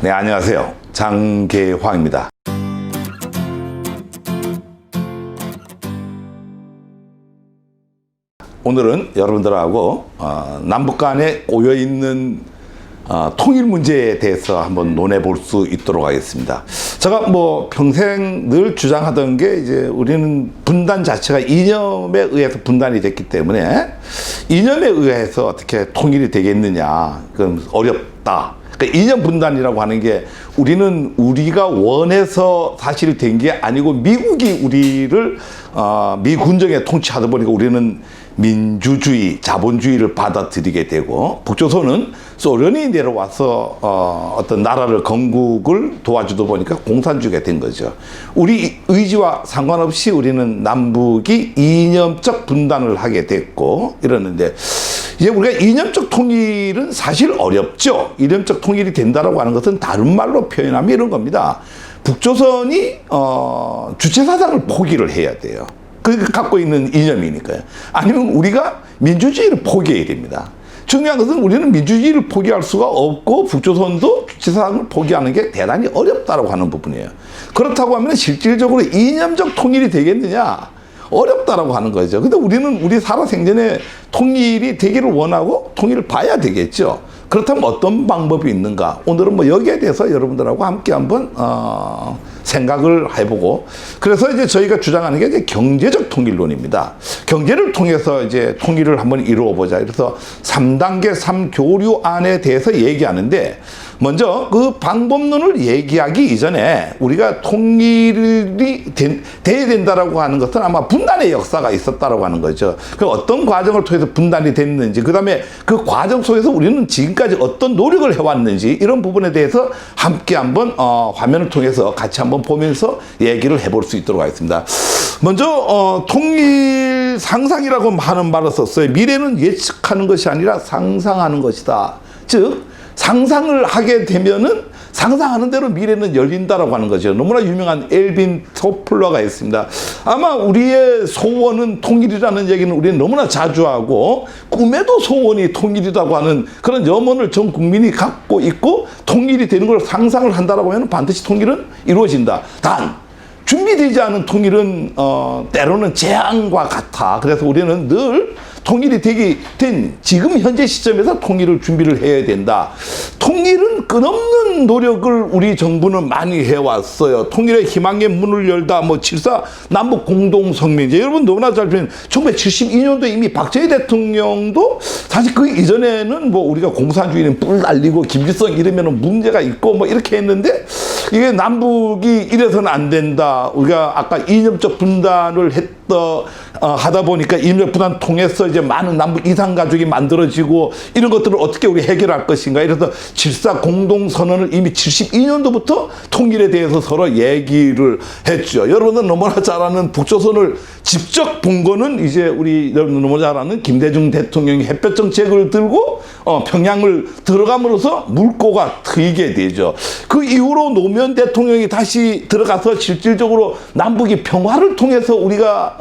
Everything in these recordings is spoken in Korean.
네, 안녕하세요. 장계황입니다. 오늘은 여러분들하고 남북 간에 꼬여있는 통일 문제에 대해서 한번 논해볼 수 있도록 하겠습니다. 제가 뭐 평생 늘 주장하던 게 이제 우리는 분단 자체가 이념에 의해서 분단이 됐기 때문에 이념에 의해서 어떻게 통일이 되겠느냐. 그건 어렵다. 그러니까 이념 분단이라고 하는 게 우리는 우리가 원해서 사실 된 게 아니고 미국이 우리를 미군정에 통치하다 보니까 우리는 민주주의, 자본주의를 받아들이게 되고 북조선은 소련이 내려와서 어떤 나라를 건국을 도와주다 보니까 공산주의가 된 거죠. 우리 의지와 상관없이 우리는 남북이 이념적 분단을 하게 됐고 이러는데 이제 우리가 이념적 통일은 사실 어렵죠. 이념적 통일이 된다라고 하는 것은 다른 말로 표현하면 이런 겁니다. 북조선이 주체사상을 포기를 해야 돼요. 그 갖고 있는 이념이니까요. 아니면 우리가 민주주의를 포기해야 됩니다. 중요한 것은 우리는 민주주의를 포기할 수가 없고 북조선도 주체사상을 포기하는 게 대단히 어렵다고 하는 부분이에요. 그렇다고 하면 실질적으로 이념적 통일이 되겠느냐? 어렵다라고 하는 거죠. 근데 우리는 우리 살아생전에 통일이 되기를 원하고 통일을 봐야 되겠죠. 그렇다면 어떤 방법이 있는가? 오늘은 뭐 여기에 대해서 여러분들하고 함께 한번 생각을 해보고, 그래서 이제 저희가 주장하는 게 이제 경제적 통일론입니다. 경제를 통해서 이제 통일을 한번 이루어 보자. 그래서 3단계 3교류안에 대해서 얘기하는데, 먼저 그 방법론을 얘기하기 이전에 우리가 통일이 돼야 된다라고 하는 것은 아마 분단의 역사가 있었다라고 하는 거죠. 그 어떤 과정을 통해서 분단이 됐는지, 그 다음에 그 과정 속에서 우리는 지금까지 어떤 노력을 해왔는지, 이런 부분에 대해서 함께 한번 화면을 통해서 같이 한번 보면서 얘기를 해볼 수 있도록 하겠습니다. 먼저 통일 상상이라고 하는 말을 썼어요. 미래는 예측하는 것이 아니라 상상하는 것이다. 즉 상상을 하게 되면은 상상하는 대로 미래는 열린다라고 하는 거죠. 너무나 유명한 엘빈 토플러가 있습니다. 아마 우리의 소원은 통일이라는 얘기는 우리는 너무나 자주 하고, 꿈에도 소원이 통일이라고 하는 그런 염원을 전 국민이 갖고 있고, 통일이 되는 걸 상상을 한다라고 하면 반드시 통일은 이루어진다. 단 준비되지 않은 통일은 때로는 재앙과 같아. 그래서 우리는 늘 통일이 된 지금 현재 시점에서 통일을 준비를 해야 된다. 통일은 끝없는 노력을 우리 정부는 많이 해왔어요. 통일의 희망의 문을 열다, 뭐 7.4 남북 공동성명. 여러분 너무나 잘 보면 1972년도에 이미 박정희 대통령도 사실 그 이전에는 뭐 우리가 공산주의는 뿔 날리고 김일성 이러면은 문제가 있고 뭐 이렇게 했는데, 이게 남북이 이래서는 안 된다. 우리가 아까 이념적 분단을 하다 보니까 이념적 분단 통해서 이제 많은 남북 이산가족이 만들어지고 이런 것들을 어떻게 우리 해결할 것인가. 이래서 7.4 공동선언을 이미 72년도부터 통일에 대해서 서로 얘기를 했죠. 여러분은 너무나 잘 아는 북조선을 직접 본 거는 이제 우리 여러분 너무 잘 아는 김대중 대통령이 햇볕 정책을 들고 평양을 들어감으로써 물꼬가 트이게 되죠. 그 이후로 노무현 대통령이 다시 들어가서 실질적으로 남북이 평화를 통해서 우리가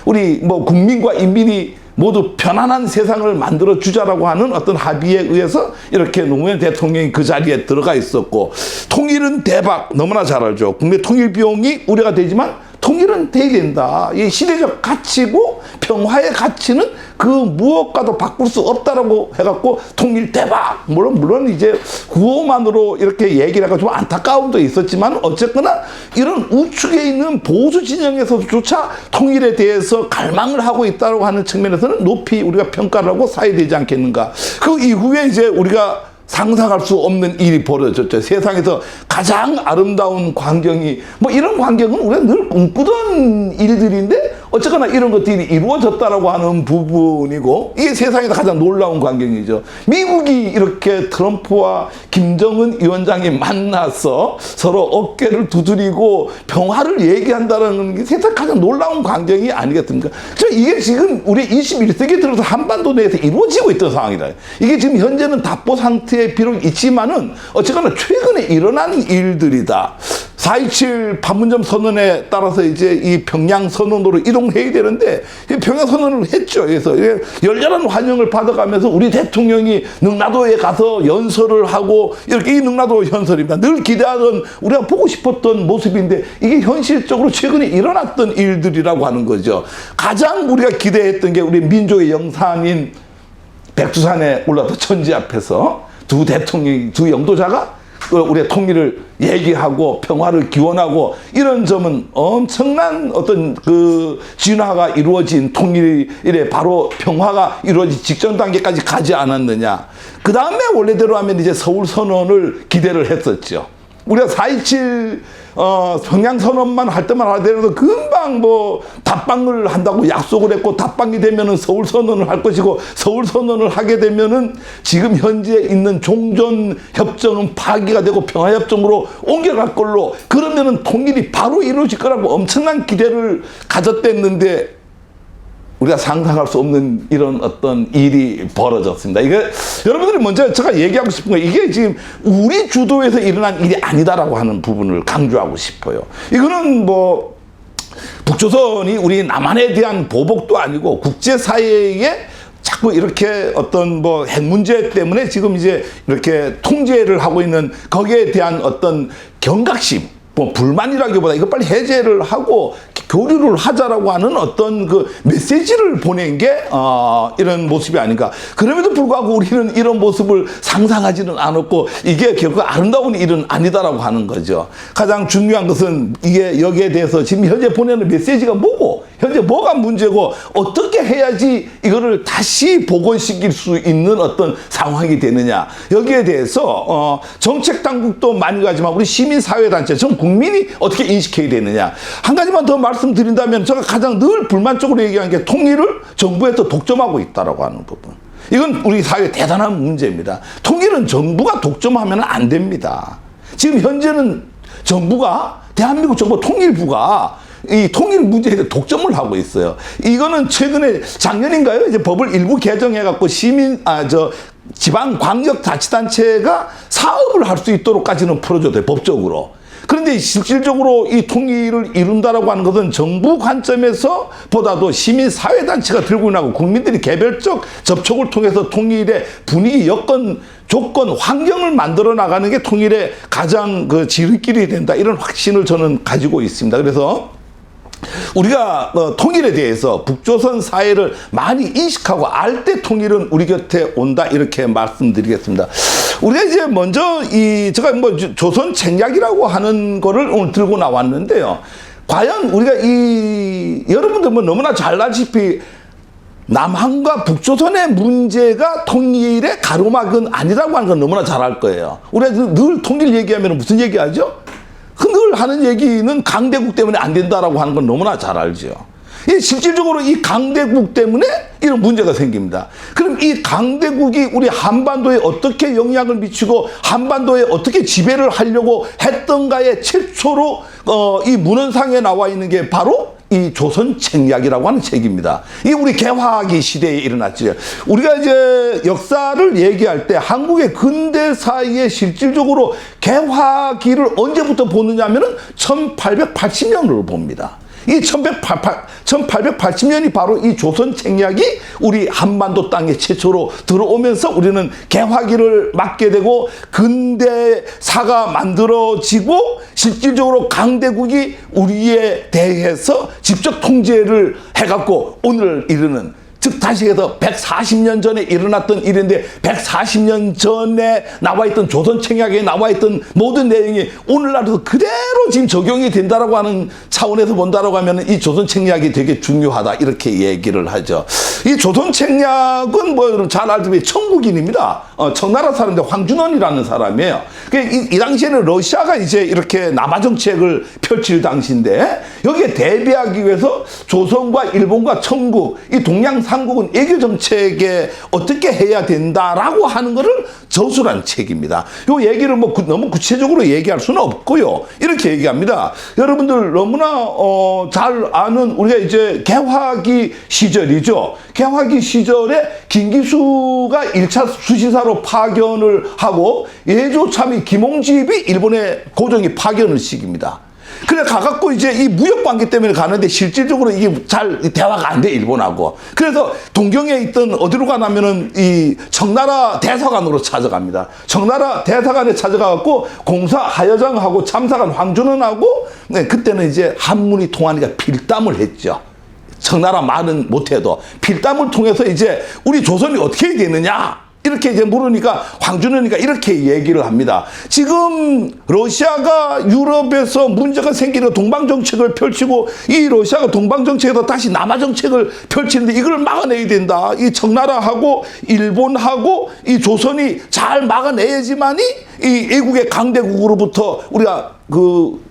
우리 뭐 국민과 인민이 모두 편안한 세상을 만들어 주자라고 하는 어떤 합의에 의해서 이렇게 노무현 대통령이 그 자리에 들어가 있었고, 통일은 대박 너무나 잘 알죠. 국내 통일 비용이 우려가 되지만 통일은 돼야 된다. 이 시대적 가치고 평화의 가치는 그 무엇과도 바꿀 수 없다라고 해갖고 통일 대박. 물론 이제 구호만으로 이렇게 얘기를 하고 좀 안타까움도 있었지만, 어쨌거나 이런 우측에 있는 보수 진영에서조차 통일에 대해서 갈망을 하고 있다고 하는 측면에서는 높이 우리가 평가를 하고 사야 되지 않겠는가. 그 이후에 이제 우리가 상상할 수 없는 일이 벌어졌죠. 세상에서 가장 아름다운 광경이, 뭐 이런 광경은 우리가 늘 꿈꾸던 일들인데 어쨌거나 이런 것들이 이루어졌다라고 하는 부분이고, 이게 세상에서 가장 놀라운 광경이죠. 미국이 이렇게 트럼프와 김정은 위원장이 만나서 서로 어깨를 두드리고 평화를 얘기한다는 게 세상 가장 놀라운 광경이 아니겠습니까? 이게 지금 우리 21세기에 들어서 한반도 내에서 이루어지고 있던 상황이다. 이게 지금 현재는 답보 상태에 비록 있지만은 어쨌거나 최근에 일어난 일들이다. 4.27 판문점 선언에 따라서 이제 이 평양 선언으로 이동해야 되는데 평양 선언을 했죠. 그래서 열렬한 환영을 받아가면서 우리 대통령이 능라도에 가서 연설을 하고 이렇게 이 능라도 연설입니다. 늘 기대하던 우리가 보고 싶었던 모습인데 이게 현실적으로 최근에 일어났던 일들이라고 하는 거죠. 가장 우리가 기대했던 게 우리 민족의 영산인 백두산에 올라서 천지 앞에서 두 대통령이 두 영도자가 우리의 통일을 얘기하고 평화를 기원하고 이런 점은 엄청난 어떤 그 진화가 이루어진 통일에 바로 평화가 이루어진 직전 단계까지 가지 않았느냐. 그 다음에 원래대로 하면 이제 서울선언을 기대를 했었죠. 우리가 4.27 평양선언만 할 때만 하더라도 금방 뭐 답방을 한다고 약속을 했고 답방이 되면은 서울선언을 할 것이고 서울선언을 하게 되면은 지금 현재 있는 종전협정은 파기가 되고 평화협정으로 옮겨갈 걸로 그러면은 통일이 바로 이루어질 거라고 엄청난 기대를 가졌댔는데 우리가 상상할 수 없는 이런 어떤 일이 벌어졌습니다. 이게 여러분들이 먼저 제가 얘기하고 싶은 거 이게 지금 우리 주도에서 일어난 일이 아니다라고 하는 부분을 강조하고 싶어요. 이거는 뭐 북조선이 우리 남한에 대한 보복도 아니고 국제사회에 자꾸 이렇게 어떤 뭐 핵 문제 때문에 지금 이제 이렇게 통제를 하고 있는 거기에 대한 어떤 경각심, 뭐 불만이라기보다 이거 빨리 해제를 하고 교류를 하자라고 하는 어떤 그 메시지를 보낸 게 이런 모습이 아닌가. 그럼에도 불구하고 우리는 이런 모습을 상상하지는 않았고 이게 결국 아름다운 일은 아니다라고 하는 거죠. 가장 중요한 것은 이게 여기에 대해서 지금 현재 보내는 메시지가 뭐고 현재 뭐가 문제고 어떻게 해야지 이거를 다시 복원시킬 수 있는 어떤 상황이 되느냐. 여기에 대해서 정책 당국도 많이 가지만 우리 시민사회단체 전 국민이 어떻게 인식해야 되느냐. 한 가지만 더 말씀드린다면 제가 가장 늘 불만적으로 얘기하는 게 통일을 정부에서 독점하고 있다라고 하는 부분. 이건 우리 사회의 대단한 문제입니다. 통일은 정부가 독점하면 안 됩니다. 지금 현재는 정부가 대한민국 정부 통일부가 이 통일 문제에 대해 독점을 하고 있어요. 이거는 최근에 작년인가요? 이제 법을 일부 개정해갖고 지방광역자치단체가 사업을 할 수 있도록까지는 풀어줘도 돼요. 법적으로. 그런데 실질적으로 이 통일을 이룬다라고 하는 것은 정부 관점에서 보다도 시민사회단체가 들고 나고 국민들이 개별적 접촉을 통해서 통일의 분위기, 여건, 조건, 환경을 만들어 나가는 게 통일의 가장 그 지름길이 된다. 이런 확신을 저는 가지고 있습니다. 그래서 우리가 통일에 대해서 북조선 사회를 많이 인식하고 알 때 통일은 우리 곁에 온다 이렇게 말씀드리겠습니다. 우리가 이제 먼저 제가 뭐 조선 책략이라고 하는 거를 오늘 들고 나왔는데요. 과연 우리가 여러분들 뭐 너무나 잘 알다시피 남한과 북조선의 문제가 통일의 가로막은 아니라고 하는 건 너무나 잘 알 거예요. 우리가 늘 통일 얘기하면 무슨 얘기하죠? 늘 하는 얘기는 강대국 때문에 안 된다라고 하는 건 너무나 잘 알죠. 실질적으로 이 강대국 때문에 이런 문제가 생깁니다. 그럼 이 강대국이 우리 한반도에 어떻게 영향을 미치고 한반도에 어떻게 지배를 하려고 했던가의 최초로 이 문헌상에 나와 있는 게 바로 이 조선 책략이라고 하는 책입니다. 이게 우리 개화기 시대에 일어났죠. 우리가 이제 역사를 얘기할 때 한국의 근대사에 실질적으로 개화기를 언제부터 보느냐 하면은 1880년으로 봅니다. 이 1880년이 바로 이 조선 책략이 우리 한반도 땅에 최초로 들어오면서 우리는 개화기를 맞게 되고 근대사가 만들어지고 실질적으로 강대국이 우리에 대해서 직접 통제를 해갖고 오늘 이르는 즉 다시 해서 140년 전에 일어났던 일인데 140년 전에 나와있던 조선 책략에 나와있던 모든 내용이 오늘날도 그대로 지금 적용이 된다라고 하는 차원에서 본다라고 하면 이 조선 책략이 되게 중요하다 이렇게 얘기를 하죠. 이 조선 책략은 뭐 여러분 잘 알다시피 청국인입니다. 청나라 사람인데 황준원이라는 사람이에요. 이 당시에는 러시아가 이제 이렇게 남하 정책을 펼칠 당시인데 여기에 대비하기 위해서 조선과 일본과 청국 이 동양 한국은 외교 정책에 어떻게 해야 된다라고 하는 것을 저술한 책입니다. 이 얘기를 뭐 너무 구체적으로 얘기할 수는 없고요. 이렇게 얘기합니다. 여러분들 너무나 잘 아는 우리가 이제 개화기 시절이죠. 개화기 시절에 김기수가 1차 수시사로 파견을 하고 예조참의 김홍집이 일본에 고정이 파견을 시킵니다. 그래 가갖고 이제 이 무역 관계 때문에 가는데 실질적으로 이게 잘 대화가 안 돼, 일본하고. 그래서 동경에 있던 어디로 가냐면은 이 청나라 대사관으로 찾아갑니다. 청나라 대사관에 찾아가갖고 공사 하여장하고 참사관 황준원하고 네, 그때는 이제 한문이 통하니까 필담을 했죠. 청나라 말은 못해도 필담을 통해서 이제 우리 조선이 어떻게 되느냐 이렇게 이제 물으니까 황준원이가 이렇게 얘기를 합니다. 지금 러시아가 유럽에서 문제가 생기는 동방 정책을 펼치고 이 러시아가 동방 정책에서 다시 남아 정책을 펼치는데 이걸 막아내야 된다. 이 청나라하고 일본하고 이 조선이 잘 막아내야지만이 이 외국의 강대국으로부터 우리가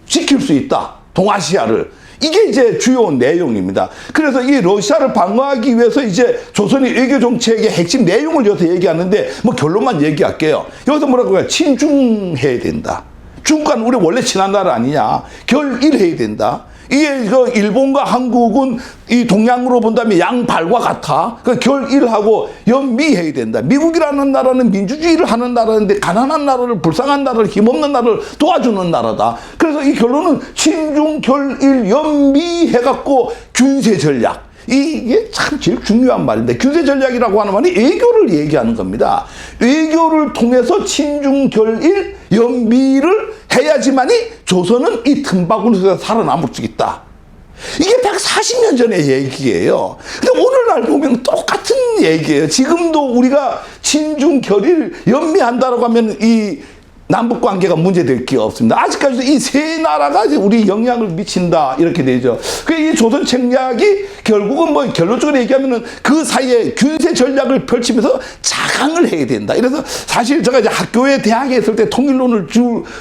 지킬 수 있다. 동아시아를. 이게 이제 주요 내용입니다. 그래서 이 러시아를 방어하기 위해서 이제 조선이 외교 정책의 핵심 내용을 여기서 얘기하는데 뭐 결론만 얘기할게요. 여기서 뭐라고 해요? 친중해야 된다. 중국과는 우리 원래 친한 나라 아니냐. 결일해야 된다. 이게 일본과 한국은 이 동양으로 본다면 양발과 같아. 결일하고 연미해야 된다. 미국이라는 나라는 민주주의를 하는 나라인데 가난한 나라를, 불쌍한 나라를, 힘없는 나라를 도와주는 나라다. 그래서 이 결론은 친중 결일 연미해갖고 균세 전략. 이게 참 제일 중요한 말인데 균세 전략이라고 하는 말이 외교를 얘기하는 겁니다. 외교를 통해서 친중 결일 연미를 해야지만이 조선은 이 틈바구니에서 살아남을 수 있다. 이게 140년 전의 얘기예요. 근데 오늘날 보면 똑같은 얘기예요. 지금도 우리가 친중 결일 연미한다라고 하면 이 남북 관계가 문제될 게 없습니다. 아직까지도 이 세 나라가 우리 영향을 미친다 이렇게 되죠. 이 조선 책략이 결국은 뭐 결론적으로 얘기하면은 그 사이에 균세 전략을 펼치면서 자강을 해야 된다. 이래서 사실 제가 이제 학교에 대학에 있을 때 통일론을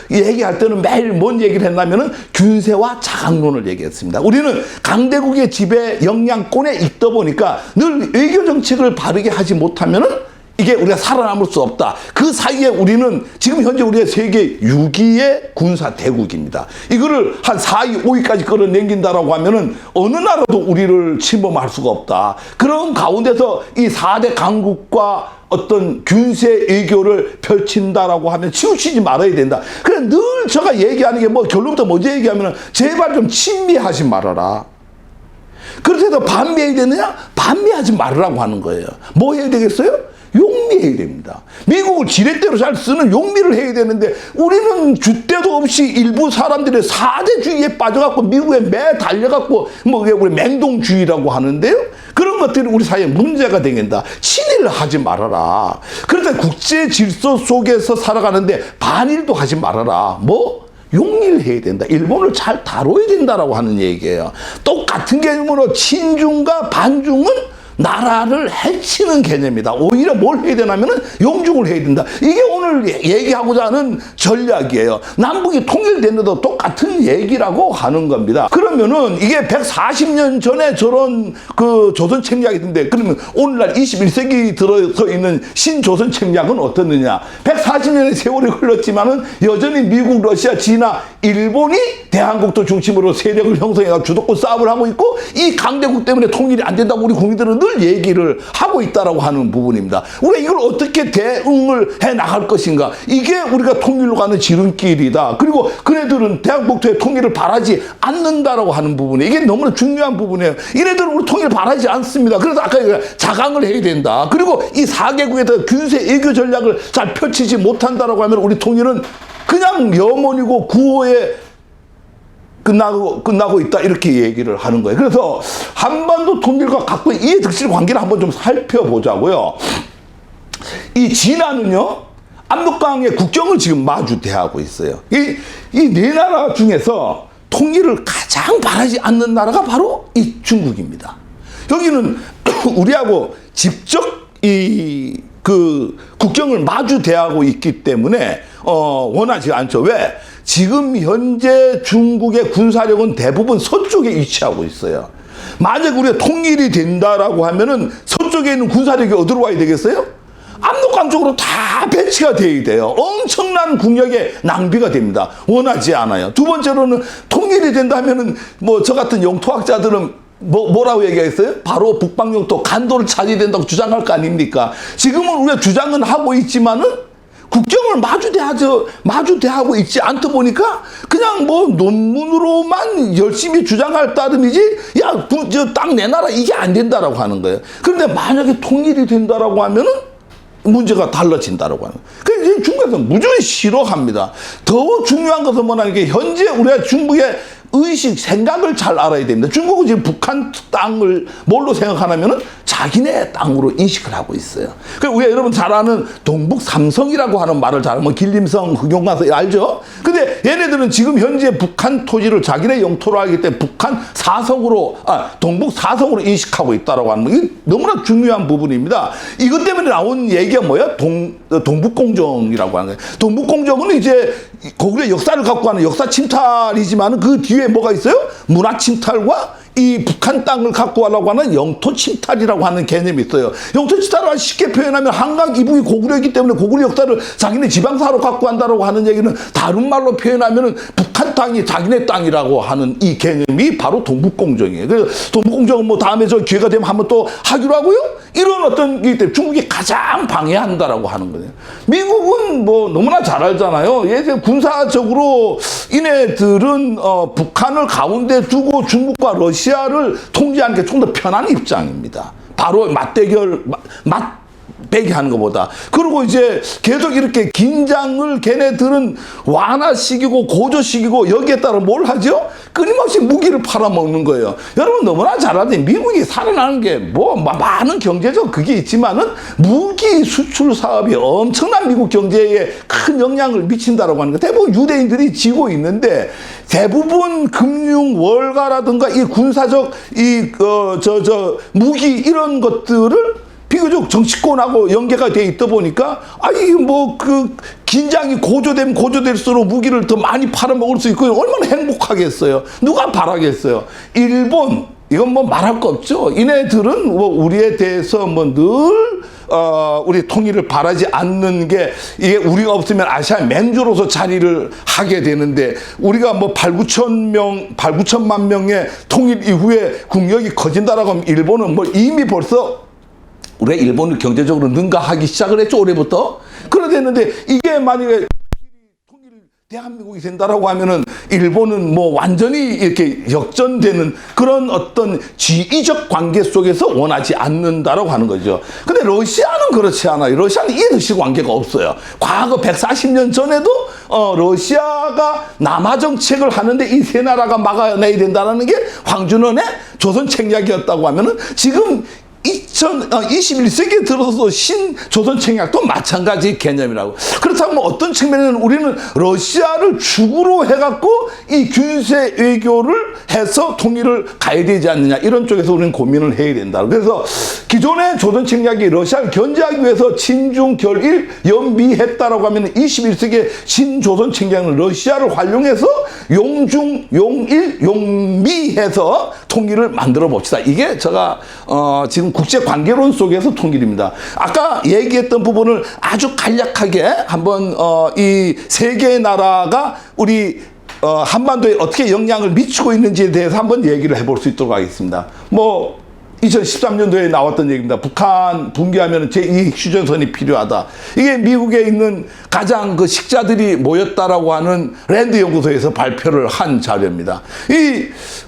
얘기할 때는 매일 뭔 얘기를 했냐면은 균세와 자강론을 얘기했습니다. 우리는 강대국의 지배 영향권에 있다 보니까 늘 외교 정책을 바르게 하지 못하면은 이게 우리가 살아남을 수 없다. 그 사이에 우리는 지금 현재 우리가 세계 6위의 군사 대국입니다. 이거를 한 4위, 5위까지 끌어당긴다라고 하면은 어느 나라도 우리를 침범할 수가 없다. 그런 가운데서 이 4대 강국과 어떤 균세 외교를 펼친다라고 하면 치우치지 말아야 된다. 그래 늘 제가 얘기하는 게 뭐 결론부터 먼저 얘기하면은 제발 좀 친미하지 말아라. 그렇게 해서 반미해야 되느냐? 반미하지 말으라고 하는 거예요. 뭐 해야 되겠어요? 용미해야 됩니다. 미국을 지렛대로 잘 쓰는 용미를 해야 되는데 우리는 줏대도 없이 일부 사람들의 사대주의에 빠져갖고 미국에 매 달려갖고 뭐 우리 맹동주의라고 하는데요. 그런 것들이 우리 사회에 문제가 되겠다. 친일을 하지 말아라. 그런데 국제 질서 속에서 살아가는데 반일도 하지 말아라. 뭐? 용일해야 된다. 일본을 잘 다뤄야 된다라고 하는 얘기예요. 똑같은 개념으로 친중과 반중은 나라를 해치는 개념이다. 오히려 뭘 해야 되냐면은 용중을 해야 된다. 이게 오늘 얘기하고자 하는 전략이에요. 남북이 통일됐는데도 똑같은 얘기라고 하는 겁니다. 그러면은 이게 140년 전에 저런 조선 책략이던데 그러면 오늘날 21세기 들어서 있는 신조선 책략은 어떻느냐? 140년의 세월이 흘렀지만은 여전히 미국, 러시아, 진화, 일본이 대한국도 중심으로 세력을 형성해서 주도권 싸움을 하고 있고 이 강대국 때문에 통일이 안 된다고 우리 국민들은 늘 얘기를 하고 있다라고 하는 부분입니다. 우리가 이걸 어떻게 대응을 해 나갈 것인가? 이게 우리가 통일로 가는 지름길이다. 그리고 그네들은 대한국토의 통일을 바라지 않는다라고 하는 부분이 이게 너무나 중요한 부분이에요. 이네들은 우리 통일을 바라지 않습니다. 그래서 아까 자강을 해야 된다. 그리고 이 4개국에서 균세 외교 전략을 잘 펼치지 못한다라고 하면 우리 통일은 그냥 염원이고 구호에 끝나고 있다 이렇게 얘기를 하는 거예요. 그래서 한반도 통일과 갖고 이해 득실 관계를 한번 좀 살펴보자고요. 이 진화는요 압록강의 국경을 지금 마주 대하고 있어요. 이 네 나라 중에서 통일을 가장 바라지 않는 나라가 바로 이 중국입니다. 여기는 우리하고 직접 국경을 마주 대하고 있기 때문에 원하지 않죠. 왜? 지금 현재 중국의 군사력은 대부분 서쪽에 위치하고 있어요. 만약 우리가 통일이 된다라고 하면은 서쪽에 있는 군사력이 어디로 와야 되겠어요? 압록강 쪽으로 다 배치가 돼야 돼요. 엄청난 국력의 낭비가 됩니다. 원하지 않아요. 두 번째로는 통일이 된다면은 뭐 저 같은 영토학자들은 뭐라고 얘기했어요? 바로 북방 영토 간도를 차지해야 된다고 주장할 거 아닙니까? 지금은 우리가 주장은 하고 있지만은 국경을 마주대하고 있지 않다 보니까 그냥 뭐 논문으로만 열심히 주장할 따름이지, 야, 저 땅 내놔라, 이게 안 된다라고 하는 거예요. 그런데 만약에 통일이 된다라고 하면은 문제가 달라진다라고 하는 거예요. 그래서 중국에서 무조건 싫어합니다. 더 중요한 것은 뭐냐면 현재 우리가 중국의 의식, 생각을 잘 알아야 됩니다. 중국은 지금 북한 땅을 뭘로 생각하냐면은 자기네 땅으로 인식을 하고 있어요. 그리고 우리가 여러분 잘 아는 동북 삼성이라고 하는 말을 잘, 뭐 길림성, 흑용가서 알죠? 근데 얘네들은 지금 현재 북한 토지를 자기네 영토로 하기 때문에 북한 사성으로, 동북 사성으로 인식하고 있다라고 하는 거. 이게 너무나 중요한 부분입니다. 이것 때문에 나온 얘기가 뭐야? 동북공정이라고 하는 거예요. 동북공정은 이제 고구려 역사를 갖고 하는 역사 침탈이지만 그 뒤에 뭐가 있어요? 문화 침탈과 이 북한 땅을 갖고 가려고 하는 영토 침탈이라고 하는 개념이 있어요. 영토 침탈을 쉽게 표현하면 한강 이북이 고구려이기 때문에 고구려 역사를 자기네 지방사로 갖고 간다라고 하는 얘기는 다른 말로 표현하면은 북한 땅이 자기네 땅이라고 하는 이 개념이 바로 동북공정이에요. 그래서 동북공정은 뭐 다음에 저 기회가 되면 한번 또 하기로 하고요. 이런 어떤 게 때문에 중국이 가장 방해한다라고 하는 거예요. 미국은 뭐 너무나 잘 알잖아요. 예전 군사적으로 이네들은 북한을 가운데 두고 중국과 러시아를 통제하는 게 좀 더 편한 입장입니다. 바로 맞배기 하는 것보다. 그리고 이제 계속 이렇게 긴장을 걔네들은 완화시키고 고조시키고 여기에 따라 뭘 하죠? 끊임없이 무기를 팔아먹는 거예요. 여러분 너무나 잘 아는데 미국이 살아나는 게 뭐 많은 경제적 그게 있지만은 무기 수출 사업이 엄청난 미국 경제에 큰 영향을 미친다라고 하는 거. 대부분 유대인들이 지고 있는데 대부분 금융 월가라든가 이 군사적 무기 이런 것들을 비교적 정치권하고 연계가 돼 있다 보니까 긴장이 고조되면 고조될수록 무기를 더 많이 팔아먹을 수 있고 얼마나 행복하겠어요. 누가 바라겠어요. 일본 이건 뭐 말할 거 없죠. 이네들은 뭐 우리에 대해서 뭐 늘 우리 통일을 바라지 않는 게 이게 우리가 없으면 아시아 맹주로서 자리를 하게 되는데 우리가 뭐 8,9천만 명의 통일 이후에 국력이 커진다라고 하면 일본은 뭐 이미 벌써 우리가 일본을 경제적으로 능가하기 시작을 했죠, 올해부터. 그러게 했는데 이게 만약에 대한민국이 된다라고 하면은 일본은 뭐 완전히 이렇게 역전되는 그런 어떤 지위적 관계 속에서 원하지 않는다라고 하는 거죠. 근데 러시아는 그렇지 않아요. 러시아는 이 듯이 관계가 없어요. 과거 140년 전에도 러시아가 남하 정책을 하는데 이 세 나라가 막아내야 된다는 게 황준원의 조선 책략이었다고 하면은 지금 21세기에 들어서 신조선 책략도 마찬가지 개념이라고. 그렇다면 어떤 측면에는 우리는 러시아를 축으로 해갖고 이 균세 외교를 해서 통일을 가야 되지 않느냐 이런 쪽에서 우리는 고민을 해야 된다. 그래서 기존의 조선 책략이 러시아를 견제하기 위해서 친중 결일 연미했다라고 하면 21세기의 신조선 책략은 러시아를 활용해서 용중 용일 용미해서 통일을 만들어 봅시다. 이게 제가 지금 국제 관계론 속에서 통일입니다. 아까 얘기했던 부분을 아주 간략하게 한번 이 세 개의 나라가 우리 한반도에 어떻게 영향을 미치고 있는지에 대해서 한번 얘기를 해볼 수 있도록 하겠습니다. 뭐 2013년도에 나왔던 얘기입니다. 북한 붕괴하면 제2 휴전선이 필요하다. 이게 미국에 있는 가장 그 식자들이 모였다라고 하는 랜드 연구소에서 발표를 한 자료입니다.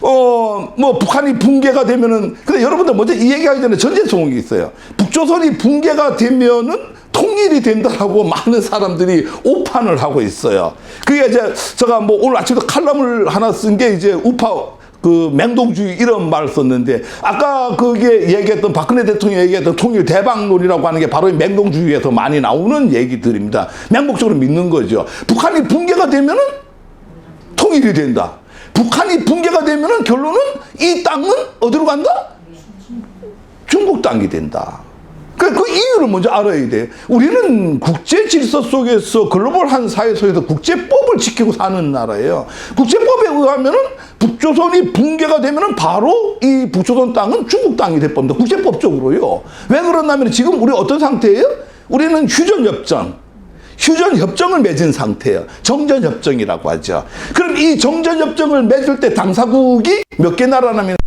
뭐 북한이 붕괴가 되면은, 근데 여러분들 먼저 이 얘기하기 전에 전제 조항이 있어요. 북조선이 붕괴가 되면은 통일이 된다라고 많은 사람들이 오판을 하고 있어요. 그게 이제 제가 뭐 오늘 아침도 칼럼을 하나 쓴 게 이제 우파 맹동주의 이런 말을 썼는데 아까 그게 얘기했던 박근혜 대통령이 얘기했던 통일 대박론이라고 하는 게 바로 맹동주의에서 많이 나오는 얘기들입니다. 맹목적으로 믿는 거죠. 북한이 붕괴가 되면은 통일이 된다. 북한이 붕괴가 되면은 결론은 이 땅은 어디로 간다? 중국 땅이 된다. 그 이유를 먼저 알아야 돼. 우리는 국제 질서 속에서 글로벌한 사회 속에서 국제법을 지키고 사는 나라예요. 국제법에 의하면은 북조선이 붕괴가 되면은 바로 이 북조선 땅은 중국 땅이 돼버립니다. 국제법적으로요. 왜 그러냐면 지금 우리 어떤 상태예요? 우리는 휴전협정을 맺은 상태예요. 정전협정이라고 하죠. 그럼 이 정전협정을 맺을 때 당사국이 몇 개 나라라면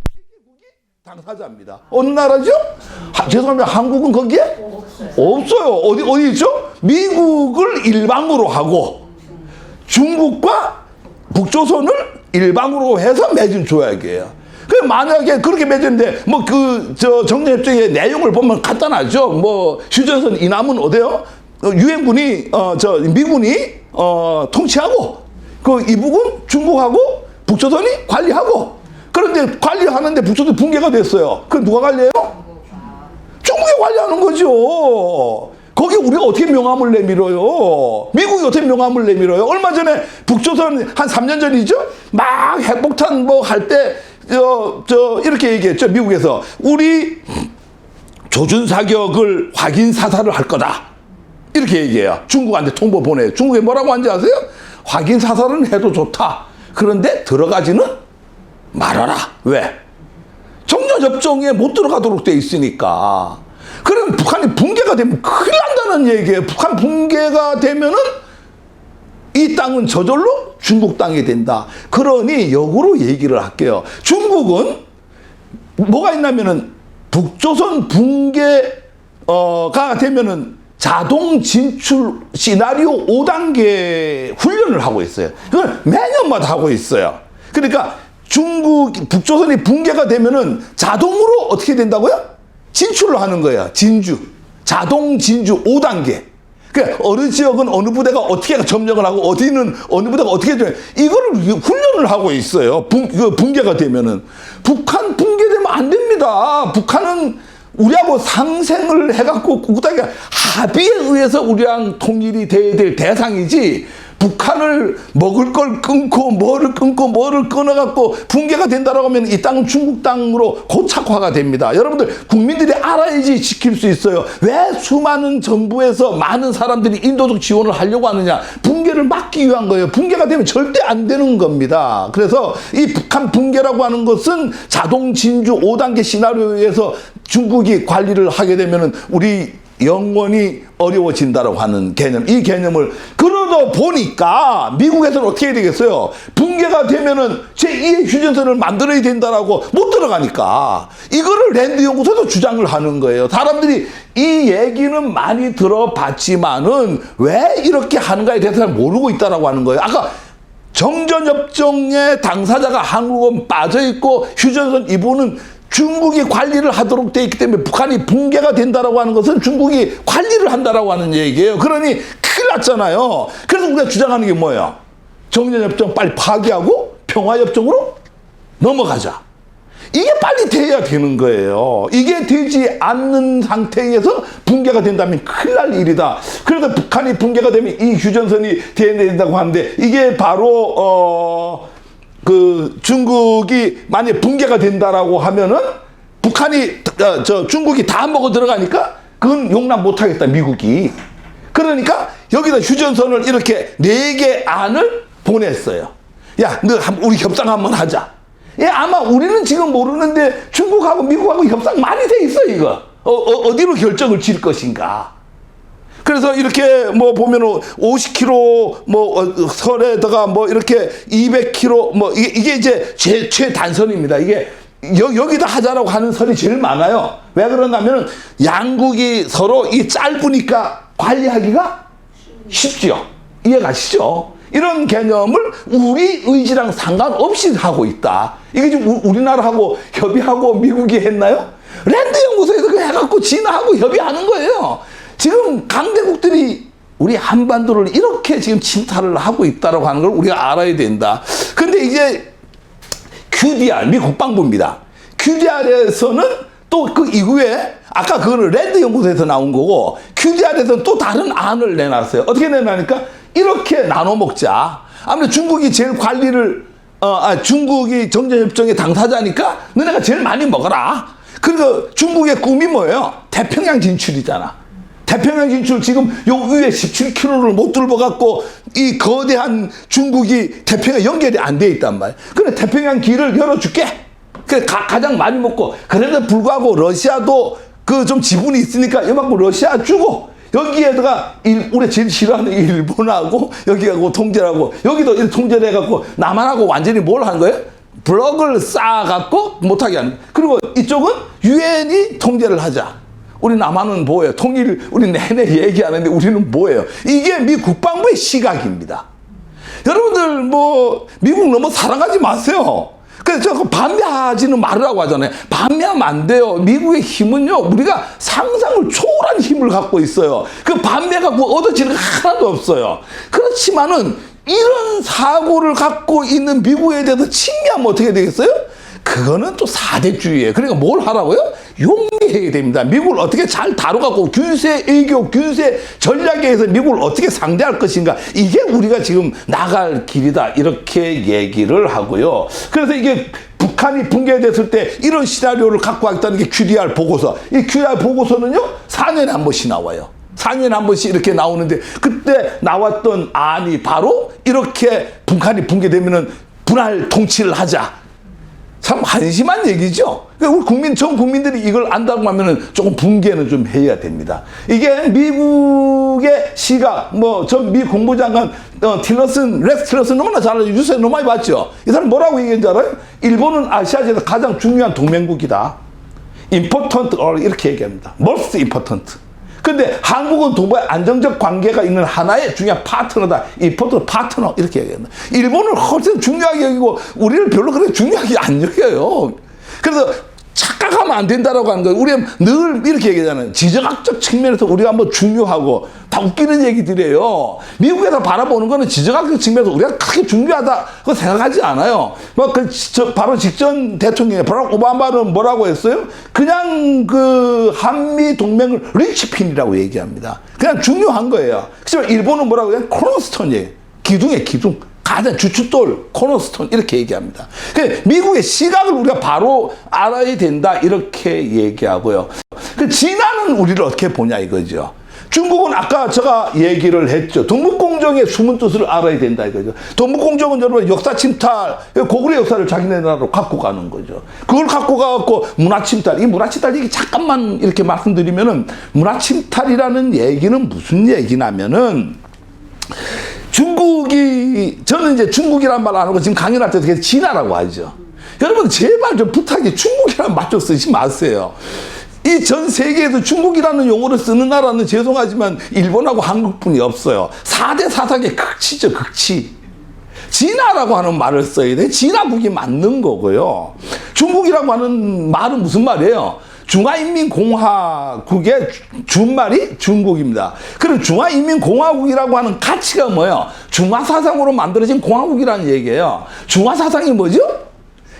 당사자입니다. 어느 나라죠? 죄송합니다. 한국은 거기에? 없어요. 어디 있죠? 미국을 일방으로 하고 중국과 북조선을 일방으로 해서 맺은 조약이에요. 그 만약에 그렇게 맺었는데 뭐 정전협정의 내용을 보면 간단하죠. 뭐 휴전선 이남은 어때요? 유엔군이 미군이 통치하고 그 이북은 중국하고 북조선이 관리하고 그런데 관리하는데 북조선이 붕괴가 됐어요. 그럼 누가 관리해요? 중국이 관리하는 거죠. 거기 우리가 어떻게 명함을 내밀어요? 미국이 어떻게 명함을 내밀어요? 얼마 전에 북조선 한 3년 전이죠? 막 핵폭탄 뭐 할 때 이렇게 얘기했죠. 미국에서 우리 조준 사격을 확인 사살을 할 거다. 이렇게 얘기해요. 중국한테 통보 보내요. 중국에 뭐라고 하는지 아세요? 확인 사살은 해도 좋다. 그런데 들어가지는 말아라. 왜? 정전협정에 못 들어가도록 돼 있으니까. 그럼 북한이 붕괴가 되면 큰일 난다는 얘기예요. 북한 붕괴가 되면은 이 땅은 저절로 중국 땅이 된다. 그러니 역으로 얘기를 할게요. 중국은 뭐가 있냐면은 북조선 붕괴가 되면은 자동 진출 시나리오 5단계 훈련을 하고 있어요. 그걸 매년마다 하고 있어요. 그러니까 북조선이 붕괴가 되면은 자동으로 어떻게 된다고요? 진출을 하는 거예요. 자동 진주 5단계. 그러니까 어느 지역은 어느 부대가 어떻게 점령을 하고 어디는 어느 부대가 어떻게 되면 이거를 훈련을 하고 있어요. 붕괴가 되면은. 북한 붕괴되면 안 됩니다. 북한은 우리하고 상생을 해갖고 국가가 합의에 의해서 우리랑 통일이 돼야 될 대상이지 북한을 먹을 걸 끊고 뭐를 끊어갖고 붕괴가 된다라고 하면 이 땅은 중국 땅으로 고착화가 됩니다. 여러분들 국민들이 알아야지 지킬 수 있어요. 왜 수많은 정부에서 많은 사람들이 인도적 지원을 하려고 하느냐. 붕괴를 막기 위한 거예요. 붕괴가 되면 절대 안 되는 겁니다. 그래서 이 북한 붕괴라고 하는 것은 자동 진주 5단계 시나리오에서 중국이 관리를 하게 되면은 우리 영원히 어려워진다라고 하는 개념, 이 개념을 그러다 보니까 미국에서는 어떻게 해야 되겠어요? 붕괴가 되면은 제2의 휴전선을 만들어야 된다라고 못 들어가니까 이거를 랜드연구소도 주장을 하는 거예요. 사람들이 이 얘기는 많이 들어봤지만은 왜 이렇게 하는가에 대해서 모르고 있다라고 하는 거예요. 아까 정전협정의 당사자가 한국은 빠져있고 휴전선 이부는 중국이 관리를 하도록 돼 있기 때문에 북한이 붕괴가 된다라고 하는 것은 중국이 관리를 한다라고 하는 얘기예요. 그러니 큰일 났잖아요. 그래서 우리가 주장하는 게 뭐예요? 정전협정 빨리 파기하고 평화협정으로 넘어가자. 이게 빨리 돼야 되는 거예요. 이게 되지 않는 상태에서 붕괴가 된다면 큰일 날 일이다. 그래서 북한이 붕괴가 되면 이 휴전선이 돼야 된다고 하는데 이게 바로 중국이 만약에 붕괴가 된다라고 하면은 중국이 다 먹어 들어가니까 그건 용납 못 하겠다, 미국이. 그러니까 여기다 휴전선을 이렇게 4개 안을 보냈어요. 야, 우리 협상 한번 하자. 예, 아마 우리는 지금 모르는데 중국하고 미국하고 협상 많이 돼 있어, 이거. 어디로 결정을 질 것인가. 그래서 이렇게 뭐 보면 50km 선에다가 이렇게 200km 이게 이제 최단선입니다. 이게 여기다 하자라고 하는 선이 제일 많아요. 왜 그러냐면 양국이 서로 이 짧으니까 관리하기가 쉽죠. 이해가시죠? 이런 개념을 우리 의지랑 상관없이 하고 있다. 이게 지금 우리나라하고 협의하고 미국이 했나요? 랜드 연구소에서 그 해갖고 진화하고 협의하는 거예요. 지금 강대국들이 우리 한반도를 이렇게 지금 침탈을 하고 있다라고 하는 걸 우리가 알아야 된다. 근데 이제 QDR, 미 국방부입니다. QDR에서는 또 그 이후에 아까 그거는 랜드 연구소에서 나온 거고 QDR에서는 또 다른 안을 내놨어요. 어떻게 내놨습니까? 이렇게 나눠 먹자. 아무래도 중국이 제일 관리를 중국이 정전협정의 당사자니까 너네가 제일 많이 먹어라. 그러니까 중국의 꿈이 뭐예요? 태평양 진출이잖아. 태평양 진출 지금 요 위에 17km를 못 뚫어갖고 이 거대한 중국이 태평양 연결이 안 돼 있단 말이야. 그래 태평양 길을 열어줄게. 그래 가장 많이 먹고 그래도 불구하고 러시아도 그 좀 지분이 있으니까 이만큼 러시아 주고 여기에다가 우리 제일 싫어하는 일본하고 여기하고 통제를 하고 여기도 이렇게 통제를 해갖고 남한하고 완전히 뭘 하는 거예요? 블럭을 쌓아갖고 못하게 하는. 그리고 이쪽은 유엔이 통제를 하자. 우리 남한은 뭐예요? 통일 우리 내내 얘기하는데 우리는 뭐예요? 이게 미 국방부의 시각입니다. 여러분들 뭐 미국 너무 사랑하지 마세요. 그래서 저 반대하지는 말으라고 하잖아요. 반대하면 안 돼요. 미국의 힘은요, 우리가 상상을 초월한 힘을 갖고 있어요. 그 반대 갖고 얻어지는 게 하나도 없어요. 그렇지만은 이런 사고를 갖고 있는 미국에 대해서 칭의하면 어떻게 되겠어요? 그거는 또 사대주의예요. 그러니까 뭘 하라고요? 용기해야 됩니다. 미국을 어떻게 잘 다뤄갖고 균세 외교, 균세 전략에 의해서 미국을 어떻게 상대할 것인가. 이게 우리가 지금 나갈 길이다. 이렇게 얘기를 하고요. 그래서 이게 북한이 붕괴됐을 때 이런 시나리오를 갖고 왔다는 게 QDR 보고서. 이 QDR 보고서는요, 4년에 한 번씩 나와요. 4년에 한 번씩 이렇게 나오는데 그때 나왔던 안이 바로 이렇게 북한이 붕괴되면은 분할 통치를 하자. 참 한심한 얘기죠. 우리 전 국민들이 이걸 안다고 하면은 조금 붕괴는 좀 해야 됩니다. 이게 미국의 시각, 전 미 국무장관, 렉스 틸러슨 너무나 잘 알아요. 뉴스에 너무 많이 봤죠. 이 사람 뭐라고 얘기했는지 알아요? 일본은 아시아에서 가장 중요한 동맹국이다. important, 이렇게 얘기합니다. most important. 근데 한국은 동북아 안정적 관계가 있는 하나의 중요한 파트너다. important 파트너 이렇게 얘기합니다. 일본을 훨씬 중요하게 여기고 우리를 별로 그렇게 중요하게 안 여겨요. 그래서 착각하면 안 된다라고 하는 거예요. 우리는 늘 이렇게 얘기하잖아요. 지정학적 측면에서 우리가 한번 중요하고 다 웃기는 얘기들이에요. 미국에서 바라보는 거는 지정학적 측면에서 우리가 크게 중요하다고 생각하지 않아요. 바로 직전 대통령이 바락 오바마는 뭐라고 했어요? 그냥 그 한미 동맹을 리치핀이라고 얘기합니다. 그냥 중요한 거예요. 하지만 일본은 뭐라고 해요? 코너스톤이에요. 기둥이에요, 기둥. 가장 주춧돌, 코너스톤 이렇게 얘기합니다. 미국의 시각을 우리가 바로 알아야 된다 이렇게 얘기하고요. 진화는 우리를 어떻게 보냐 이거죠. 중국은 아까 제가 얘기를 했죠. 동북공정의 숨은 뜻을 알아야 된다 이거죠. 동북공정은 여러분 역사 침탈, 고구려 역사를 자기네 나라로 갖고 가는 거죠. 그걸 갖고 가갖고 문화 침탈, 이 문화 침탈 얘기 잠깐만 이렇게 말씀드리면은 문화 침탈이라는 얘기는 무슨 얘기냐면은 저는 이제 중국이란 말 안 하고 지금 강연할 때 되게 진화라고 하죠. 여러분, 제발 좀 부탁이 중국이라는 말 좀 쓰지 마세요. 이 전 세계에서 중국이라는 용어를 쓰는 나라는 죄송하지만 일본하고 한국뿐이 없어요. 4대 사상의 극치죠, 극치. 진화라고 하는 말을 써야 돼. 진화국이 맞는 거고요. 중국이라고 하는 말은 무슨 말이에요? 중화인민공화국의 준말이 중국입니다. 그럼 중화인민공화국이라고 하는 가치가 뭐예요? 중화사상으로 만들어진 공화국이라는 얘기예요. 중화사상이 뭐죠?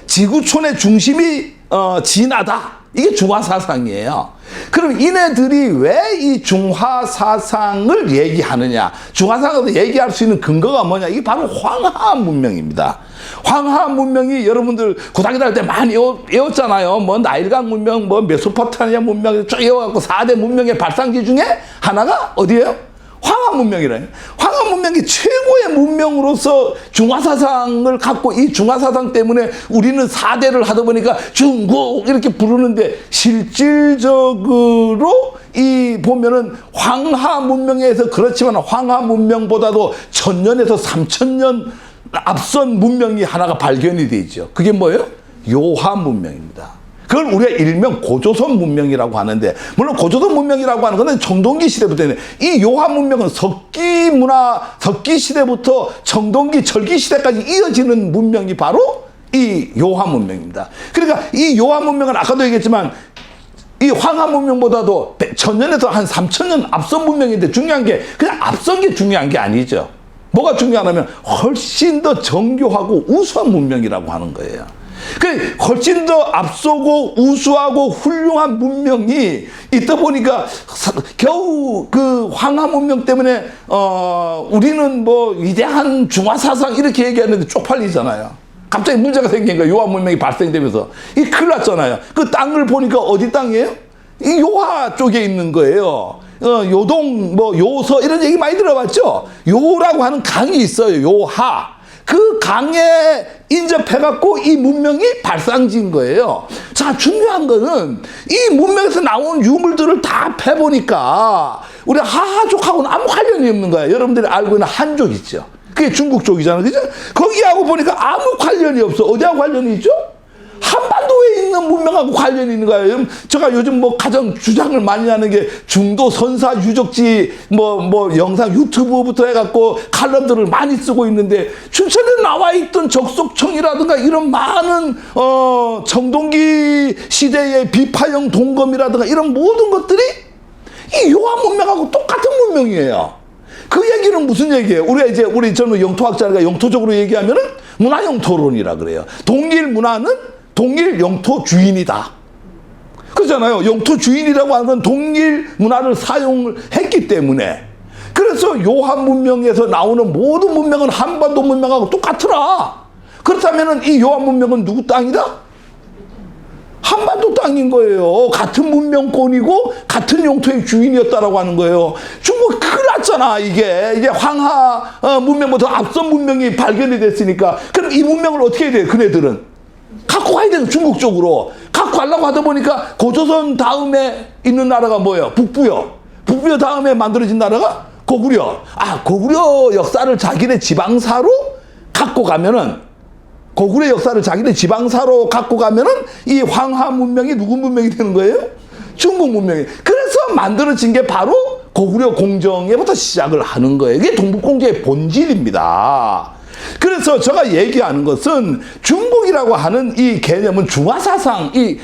지구촌의 중심이 진화다. 이게 중화사상이에요. 그럼 이네들이 왜 이 중화사상을 얘기하느냐? 중화사상을 얘기할 수 있는 근거가 뭐냐? 이게 바로 황하 문명입니다. 황하 문명이 여러분들 고등학교 다닐 때 많이 외웠잖아요. 나일강 문명, 메소포타미아 문명 쭉 외워갖고 4대 문명의 발상지 중에 하나가 어디예요? 황하 문명이라요. 황하 문명이 최고의 문명으로서 중화사상을 갖고 이 중화사상 때문에 우리는 4대를 하다 보니까 중국 이렇게 부르는데 실질적으로 보면은 황하 문명에서 그렇지만 황하 문명보다도 1000년에서 3000년 앞선 문명이 하나가 발견이 돼 있죠. 그게 뭐예요? 요하 문명입니다. 그걸 우리가 일명 고조선 문명이라고 하는데, 물론 고조선 문명이라고 하는 것은 청동기 시대부터 있는데, 이 요하 문명은 석기 문화, 석기 시대부터 청동기, 철기 시대까지 이어지는 문명이 바로 이 요하 문명입니다. 그러니까 이 요하 문명은 아까도 얘기했지만, 이 황하 문명보다도 1000년에서 한 3000년 앞선 문명인데 중요한 게 그냥 앞선 게 중요한 게 아니죠. 뭐가 중요하냐면 훨씬 더 정교하고 우수한 문명이라고 하는 거예요. 훨씬 더 앞서고 우수하고 훌륭한 문명이 있다 보니까 겨우 그 황하 문명 때문에 우리는 위대한 중화사상 이렇게 얘기하는데 쪽팔리잖아요. 갑자기 문제가 생긴 거예요. 요하 문명이 발생되면서. 이 큰일 났잖아요. 그 땅을 보니까 어디 땅이에요? 이 요하 쪽에 있는 거예요. 요동, 뭐, 요서, 이런 얘기 많이 들어봤죠? 요라고 하는 강이 있어요. 요하. 그 강에 인접해갖고 이 문명이 발상지인 거예요. 자, 중요한 거는 이 문명에서 나온 유물들을 다 패보니까 우리 하하족하고는 아무 관련이 없는 거예요. 여러분들이 알고 있는 한족 있죠? 그게 중국 쪽이잖아요. 그죠? 거기하고 보니까 아무 관련이 없어. 어디하고 관련이 있죠? 한반도에 있는 문명하고 관련이 있는 거예요. 제가 요즘 뭐 가장 주장을 많이 하는 게 중도 선사 유적지 뭐 영상 유튜브부터 해갖고 칼럼들을 많이 쓰고 있는데 춘천에 나와 있던 적속청이라든가 이런 많은 청동기 시대의 비파형 동검이라든가 이런 모든 것들이 이 요한 문명하고 똑같은 문명이에요. 그 얘기는 무슨 얘기예요? 저는 영토학자니까 영토적으로 얘기하면은 문화 영토론이라 그래요. 동일 문화는 동일 영토 주인이다. 그렇잖아요. 영토 주인이라고 하는 건 동일 문화를 사용을 했기 때문에. 그래서 요한 문명에서 나오는 모든 문명은 한반도 문명하고 똑같더라. 그렇다면 이 요한 문명은 누구 땅이다? 한반도 땅인 거예요. 같은 문명권이고 같은 영토의 주인이었다라고 하는 거예요. 중국 큰일 났잖아. 이게 황하 문명보다 앞선 문명이 발견이 됐으니까. 그럼 이 문명을 어떻게 해야 돼? 그네들은 갖고 가야 되는 중국 쪽으로 갖고 가려고 하다 보니까 고조선 다음에 있는 나라가 뭐예요? 북부요. 북부요 다음에 만들어진 나라가 고구려. 고구려 역사를 자기네 지방사로 갖고 가면은 고구려 역사를 자기네 지방사로 갖고 가면은 이 황하 문명이 누구 문명이 되는 거예요? 중국 문명이. 그래서 만들어진 게 바로 고구려 공정에부터 시작을 하는 거예요. 이게 동북공정의 본질입니다. 그래서 제가 얘기하는 것은 중국이라고 하는 이 개념은 중화사상, 이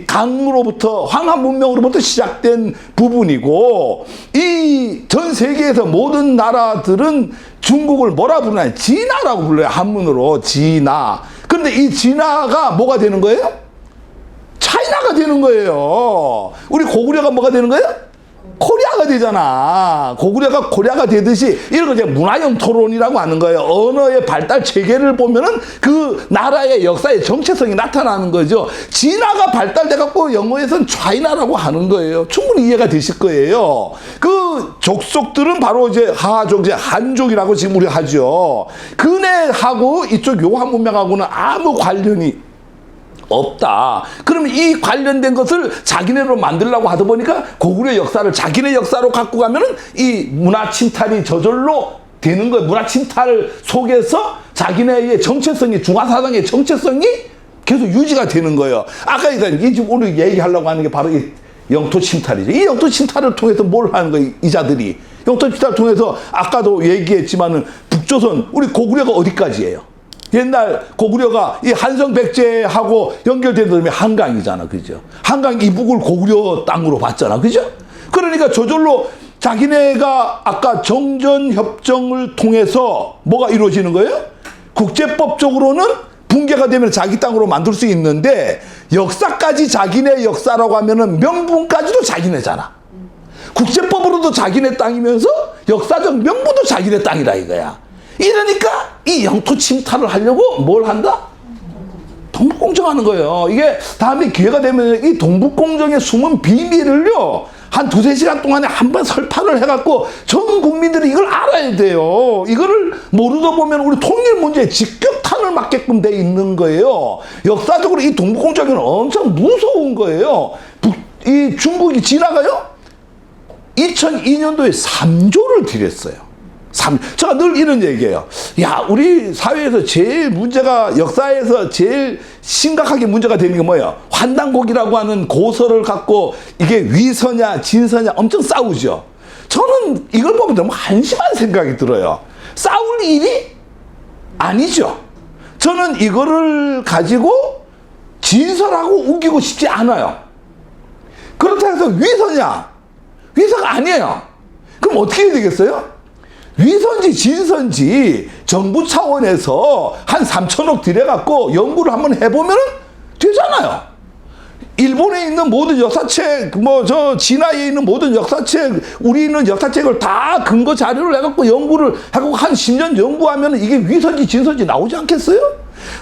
강으로부터, 황하 문명으로부터 시작된 부분이고, 이 전 세계에서 모든 나라들은 중국을 뭐라 부르나요? 진화라고 불러요. 한문으로. 진화. 그런데 이 진화가 뭐가 되는 거예요? 차이나가 되는 거예요. 우리 고구려가 뭐가 되는 거예요? 코리아가 되잖아. 고구려가 코리아가 되듯이 이런 거 이제 문화형 토론이라고 하는 거예요. 언어의 발달 체계를 보면은 그 나라의 역사의 정체성이 나타나는 거죠. 진화가 발달돼갖고 영어에서는 차이나라고 하는 거예요. 충분히 이해가 되실 거예요. 그 족속들은 바로 이제 하족, 이제 한족이라고 지금 우리가 하죠. 그네하고 이쪽 요한 문명하고는 아무 관련이 없다. 그러면 이 관련된 것을 자기네로 만들려고 하다 보니까 고구려 역사를 자기네 역사로 갖고 가면은 이 문화 침탈이 저절로 되는 거예요. 문화 침탈 속에서 자기네의 정체성이, 중화사상의 정체성이 계속 유지가 되는 거예요. 아까 이 지금 오늘 얘기하려고 하는 게 바로 이 영토 침탈이죠. 이 영토 침탈을 통해서 뭘 하는 거예요? 이 자들이. 영토 침탈을 통해서 아까도 얘기했지만은 북조선, 우리 고구려가 어디까지예요? 옛날 고구려가 이 한성백제하고 연결된 데이 한강이잖아. 그죠? 한강 이북을 고구려 땅으로 봤잖아. 그죠? 그러니까 저절로 자기네가 아까 정전협정을 통해서 뭐가 이루어지는 거예요? 국제법적으로는 붕괴가 되면 자기 땅으로 만들 수 있는데 역사까지 자기네 역사라고 하면은 명분까지도 자기네잖아. 국제법으로도 자기네 땅이면서 역사적 명분도 자기네 땅이다 이거야. 이러니까 이 영토 침탈을 하려고 뭘 한다? 동북공정하는 거예요. 이게 다음에 기회가 되면 이 동북공정의 숨은 비밀을요, 한 두세 시간 동안에 한 번 설파를 해갖고 전 국민들이 이걸 알아야 돼요. 이거를 모르다 보면 우리 통일 문제에 직격탄을 맞게끔 돼 있는 거예요. 역사적으로 이 동북공정은 엄청 무서운 거예요. 이 중국이 지나가요? 2002년도에 3조를 들였어요. 제가 늘 이런 얘기해요. 야, 우리 사회에서 제일 문제가, 역사에서 제일 심각하게 문제가 되는 게 뭐예요? 환단곡이라고 하는 고서를 갖고 이게 위서냐 진서냐 엄청 싸우죠. 저는 이걸 보면 너무 한심한 생각이 들어요. 싸울 일이 아니죠. 저는 이거를 가지고 진설하고 우기고 싶지 않아요. 그렇다고 해서 위서냐? 위서가 아니에요. 그럼 어떻게 해야 되겠어요? 위선지 진선지 정부 차원에서 한 3천억 들여갖고 연구를 한번 해보면 되잖아요. 일본에 있는 모든 역사책, 뭐 저 진화에 있는 모든 역사책, 우리는 역사책을 다 근거 자료를 해갖고 연구를 하고 한 10년 연구하면 이게 위선지 진선지 나오지 않겠어요?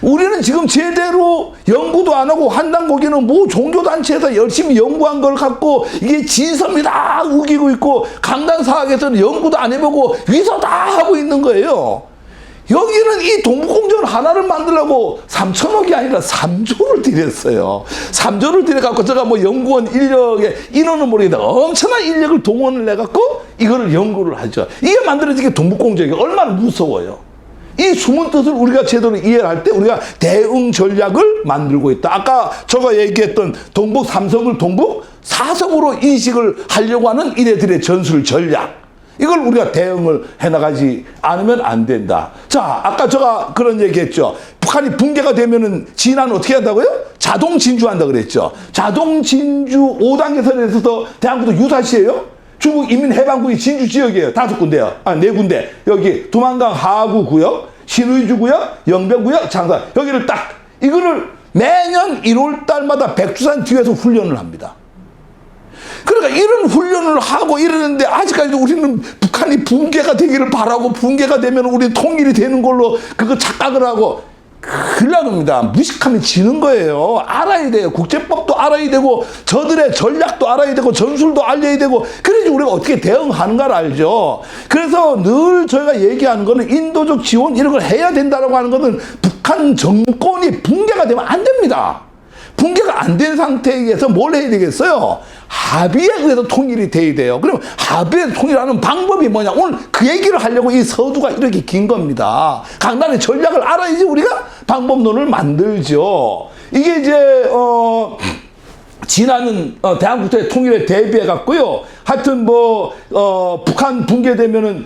우리는 지금 제대로 연구도 안 하고 한당고기는 뭐 종교단체에서 열심히 연구한 걸 갖고 이게 진섭니다 우기고 있고, 강단사학에서는 연구도 안 해보고 위서다 하고 있는 거예요. 여기는 이 동북공전 하나를 만들려고 3천억이 아니라 3조를 들였어요. 3조를 들여갖고 제가 뭐 연구원 인력의 인원은 모르겠다. 엄청난 인력을 동원을 해갖고 이거를 연구를 하죠. 이게 만들어진 게 동북공전이 얼마나 무서워요. 이 숨은 뜻을 우리가 제대로 이해할 때 우리가 대응 전략을 만들고 있다. 아까 제가 얘기했던 동북 삼성을 동북 사성으로 인식을 하려고 하는 이래들의 전술 전략. 이걸 우리가 대응을 해나가지 않으면 안 된다. 자, 아까 제가 그런 얘기했죠. 북한이 붕괴가 되면은 진화는 어떻게 한다고요? 자동 진주한다 그랬죠. 자동 진주 5단 개선에서 대한민국도 유사시예요. 중국 인민해방군이 진주 지역이에요. 5군데요. 아, 4군데. 여기 두만강 하구 구역, 신의주 구역, 영변 구역, 장산. 여기를 딱 이거를 매년 1월 달마다 백두산 뒤에서 훈련을 합니다. 그러니까 이런 훈련을 하고 이러는데 아직까지도 우리는 북한이 붕괴가 되기를 바라고, 붕괴가 되면 우리 통일이 되는 걸로 그거 착각을 하고 큰일 납니다. 무식하면 지는 거예요. 알아야 돼요. 국제법도 알아야 되고 저들의 전략도 알아야 되고 전술도 알려야 되고, 그래야지 우리가 어떻게 대응하는가를 알죠. 그래서 늘 저희가 얘기하는 거는 인도적 지원 이런 걸 해야 된다라고 하는 것은 북한 정권이 붕괴가 되면 안 됩니다. 붕괴가 안 된 상태에서 뭘 해야 되겠어요? 합의에 의해서 통일이 돼야 돼요. 그럼 합의에 통일하는 방법이 뭐냐? 오늘 그 얘기를 하려고 이 서두가 이렇게 긴 겁니다. 강단의 전략을 알아야지 우리가 방법론을 만들죠. 이게 이제 진화는 대한국토의 통일에 대비해 갖고요. 하여튼 뭐 북한 붕괴되면은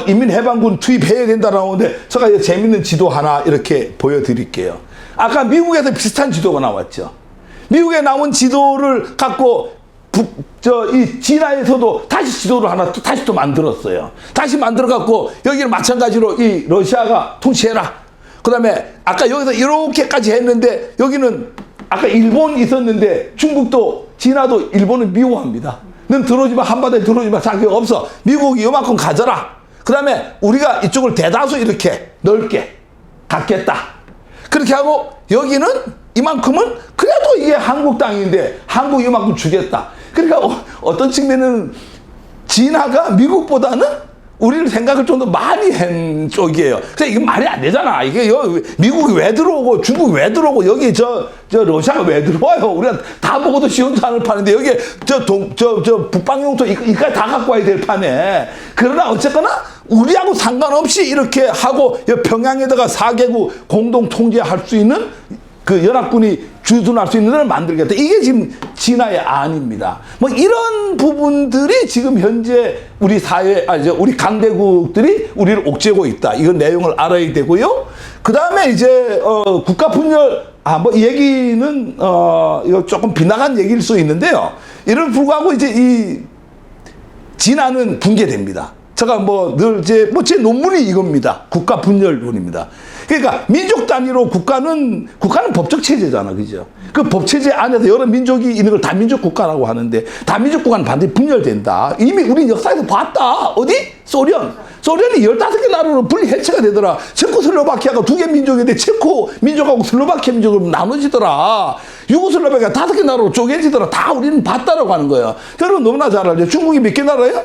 인민해방군 투입해야 된다라는데, 제가 재밌는 지도 하나 이렇게 보여드릴게요. 아까 미국에서 비슷한 지도가 나왔죠. 미국에 나온 지도를 갖고 이 진화에서도 다시 지도를 하나 다시 또 만들었어요. 다시 만들어 갖고 여기는 마찬가지로 이 러시아가 통치해라. 그 다음에 아까 여기서 이렇게까지 했는데 여기는 아까 일본 있었는데 중국도 진화도 일본은 미워합니다. 넌 들어오지 마, 한바다에 들어오지 마, 자격 없어. 미국이 이만큼 가져라. 그 다음에 우리가 이쪽을 대다수 이렇게 넓게 갖겠다. 그렇게 하고 여기는 이만큼은 그래도 이게 한국 땅인데 한국 이만큼 주겠다. 그러니까 어떤 측면은 진화가 미국보다는 우리를 생각을 좀 더 많이 한 쪽이에요. 그래서 이게 말이 안 되잖아. 이게 미국이 왜 들어오고 중국이 왜 들어오고 여기 저 러시아가 왜 들어와요? 우리가 다 먹어도 시원찮을 판인데 여기에 저 북방용토 이까지 다 갖고 와야 될 판에. 그러나 어쨌거나 우리하고 상관없이 이렇게 하고 평양에다가 4개국 공동 통제할 수 있는 그 연합군이 주둔할 수 있는 데를 만들겠다. 이게 지금 진화의 안입니다. 뭐 이런 부분들이 지금 현재 우리 사회, 우리 강대국들이 우리를 옥죄고 있다. 이건 내용을 알아야 되고요. 그 다음에 이제 국가 분열, 뭐 이 얘기는 이거 조금 빗나간 얘기일 수 있는데요. 이를 불구하고 이제 이 진화는 붕괴됩니다. 제가 제 논문이 이겁니다. 국가 분열론입니다. 그러니까 민족 단위로 국가는 법적 체제잖아, 그죠? 그 법 체제 안에서 여러 민족이 있는 걸 다민족 국가라고 하는데, 다민족 국가는 반드시 분열된다. 이미 우리 역사에서 봤다. 어디? 소련이 15개 나라로 분리 해체가 되더라. 체코슬로바키아가 2개 민족인데 체코 민족하고 슬로바키아 민족으로 나눠지더라. 유고슬로바키아가 5개 나라로 쪼개지더라. 다 우리는 봤다라고 하는 거예요. 여러분 너무나 잘 알죠. 중국이 몇 개 나라예요?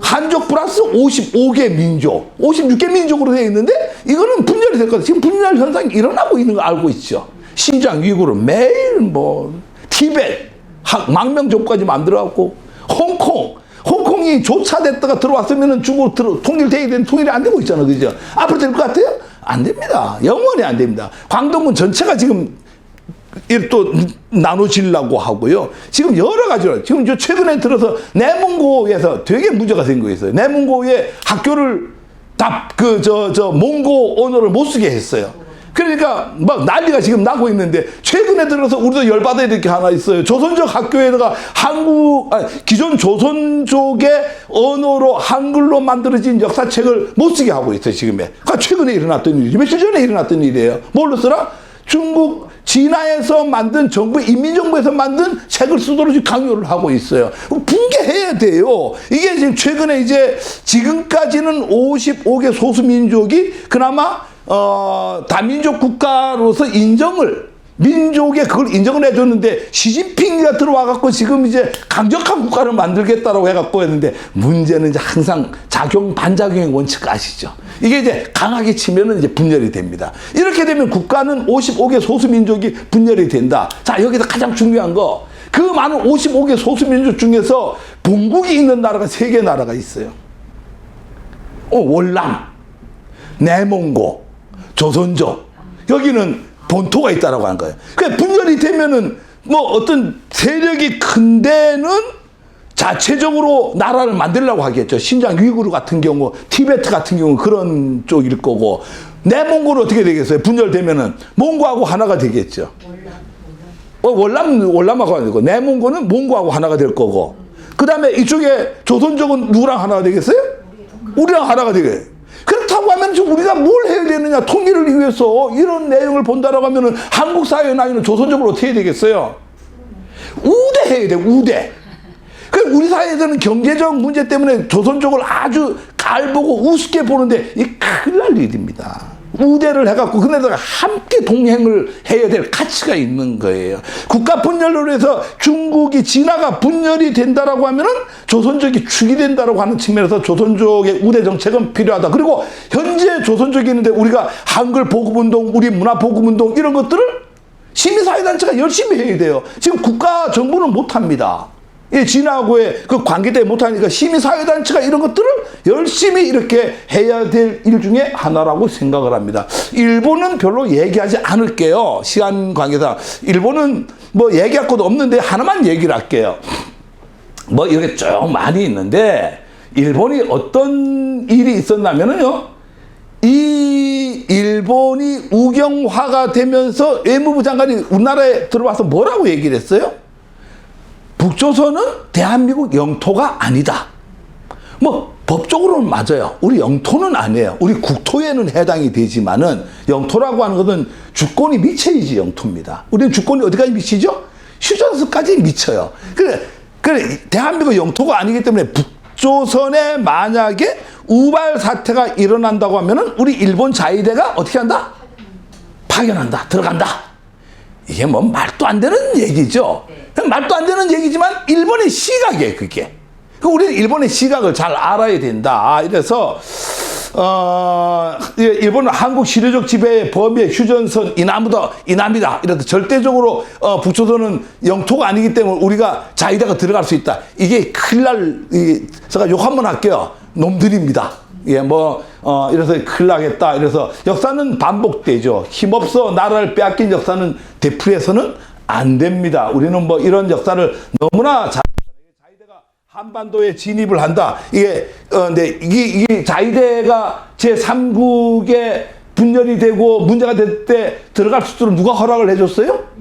한족 플러스 55개 민족, 56개 민족으로 되어 있는데 이거는 분열이 될 거다. 지금 분열 현상이 일어나고 있는 거 알고 있죠. 신장, 위구르 매일 티벳 망명족까지 만들어갖고 홍콩이 조차됐다가 들어왔으면은 중국 통일돼야 되는 통일이 안 되고 있잖아, 그죠? 앞으로 될 것 같아요? 안 됩니다. 영원히 안 됩니다. 광동군 전체가 지금 또 나눠지려고 하고요. 지금 여러 가지로 지금 최근에 들어서 내몽고에서 되게 문제가 생기고 있어요. 내몽고의 학교를 다 몽고 언어를 못 쓰게 했어요. 그러니까 막 난리가 지금 나고 있는데, 최근에 들어서 우리도 열받아야 될 게 하나 있어요. 조선족 학교에다가 기존 조선족의 언어로 한글로 만들어진 역사책을 못 쓰게 하고 있어요, 지금에. 그러니까 최근에 일어났던 일이, 며칠 전에 일어났던 일이에요. 뭘로 쓰라? 중국 진화에서 만든 정부, 인민정부에서 만든 책을 쓰도록 지금 강요를 하고 있어요. 붕괴해야 돼요. 이게 지금 최근에 이제 지금까지는 55개 소수민족이 그나마 다민족 국가로서 민족에 그걸 인정을 해줬는데 시진핑이가 들어와갖고 지금 이제 강력한 국가를 만들겠다라고 해갖고 했는데 문제는 이제 항상 반작용의 원칙 아시죠? 이게 이제 강하게 치면은 이제 분열이 됩니다. 이렇게 되면 국가는 55개 소수민족이 분열이 된다. 자, 여기서 가장 중요한 거. 그 많은 55개 소수민족 중에서 본국이 있는 나라가 3개 나라가 있어요. 월남, 내몽고, 조선족. 여기는 본토가 있다라고 하는 거예요. 그러니까 분열이 되면은 뭐 어떤 세력이 큰 데는 자체적으로 나라를 만들려고 하겠죠. 신장 위구르 같은 경우, 티베트 같은 경우 그런 쪽일 거고, 내몽고는 어떻게 되겠어요? 분열되면은 몽고하고 하나가 되겠죠. 월남하고 하나 되고, 내몽고는 몽고하고 하나가 될 거고, 그 다음에 이쪽에 조선족은 누구랑 하나가 되겠어요? 우리랑 하나가 되겠어요. 그렇다고 하면 지금 우리가 뭘 해야 되느냐, 통일을 위해서 이런 내용을 본다라고 하면은 한국 사회의 나이는 조선족을 어떻게 해야 되겠어요? 우대해야 돼, 우대. 그러니까 우리 사회에서는 경제적 문제 때문에 조선족을 아주 깔보고 우습게 보는데 이 큰일 날 일입니다. 우대를 해갖고 그네다가 함께 동행을 해야 될 가치가 있는 거예요. 국가 분열로 해서 중국이 진화가 분열이 된다라고 하면은 조선족이 축이 된다라고 하는 측면에서 조선족의 우대 정책은 필요하다. 그리고 현재 조선족이 있는데 우리가 한글 보급운동, 우리 문화 보급운동 이런 것들을 시민사회단체가 열심히 해야 돼요. 지금 국가 정부는 못합니다. 진화하고의 그 관계 때문에 못하니까 시민사회단체가 이런 것들을 열심히 이렇게 해야 될 일 중에 하나라고 생각을 합니다. 일본은 별로 얘기하지 않을게요. 시간 관계상. 일본은 뭐 얘기할 것도 없는데 하나만 얘기를 할게요. 뭐 이렇게 쭉 많이 있는데 일본이 어떤 일이 있었냐면요. 이 일본이 우경화가 되면서 외무부 장관이 우리나라에 들어와서 뭐라고 얘기를 했어요? 북조선은 대한민국 영토가 아니다. 뭐 법적으로는 맞아요. 우리 영토는 아니에요. 우리 국토에는 해당이 되지만은 영토라고 하는 것은 주권이 미쳐야지 영토입니다. 우리는 주권이 어디까지 미치죠? 휴전선까지 미쳐요. 그래 대한민국 영토가 아니기 때문에 북조선에 만약에 우발 사태가 일어난다고 하면은 우리 일본 자위대가 어떻게 한다? 파견한다. 들어간다. 이게 뭐 말도 안 되는 얘기죠. 말도 안 되는 얘기지만 일본의 시각이에요, 그게. 우리는 일본의 시각을 잘 알아야 된다. 이래서 일본은 한국 시료적 지배의 범위의 휴전선 이남이다. 이래서 절대적으로 북조선은 영토가 아니기 때문에 우리가 자위대가 들어갈 수 있다. 이게 큰일 날, 제가 욕 한번 할게요. 놈들입니다. 예, 이래서 큰일 나겠다. 이래서 역사는 반복되죠. 힘없어 나라를 빼앗긴 역사는 되풀이해서는 안 됩니다. 우리는 뭐 이런 역사를 너무나 자위대가 한반도에 진입을 한다. 근데 이게 자위대가 제3국에 분열이 되고 문제가 될 때 들어갈 수 있도록 누가 허락을 해줬어요?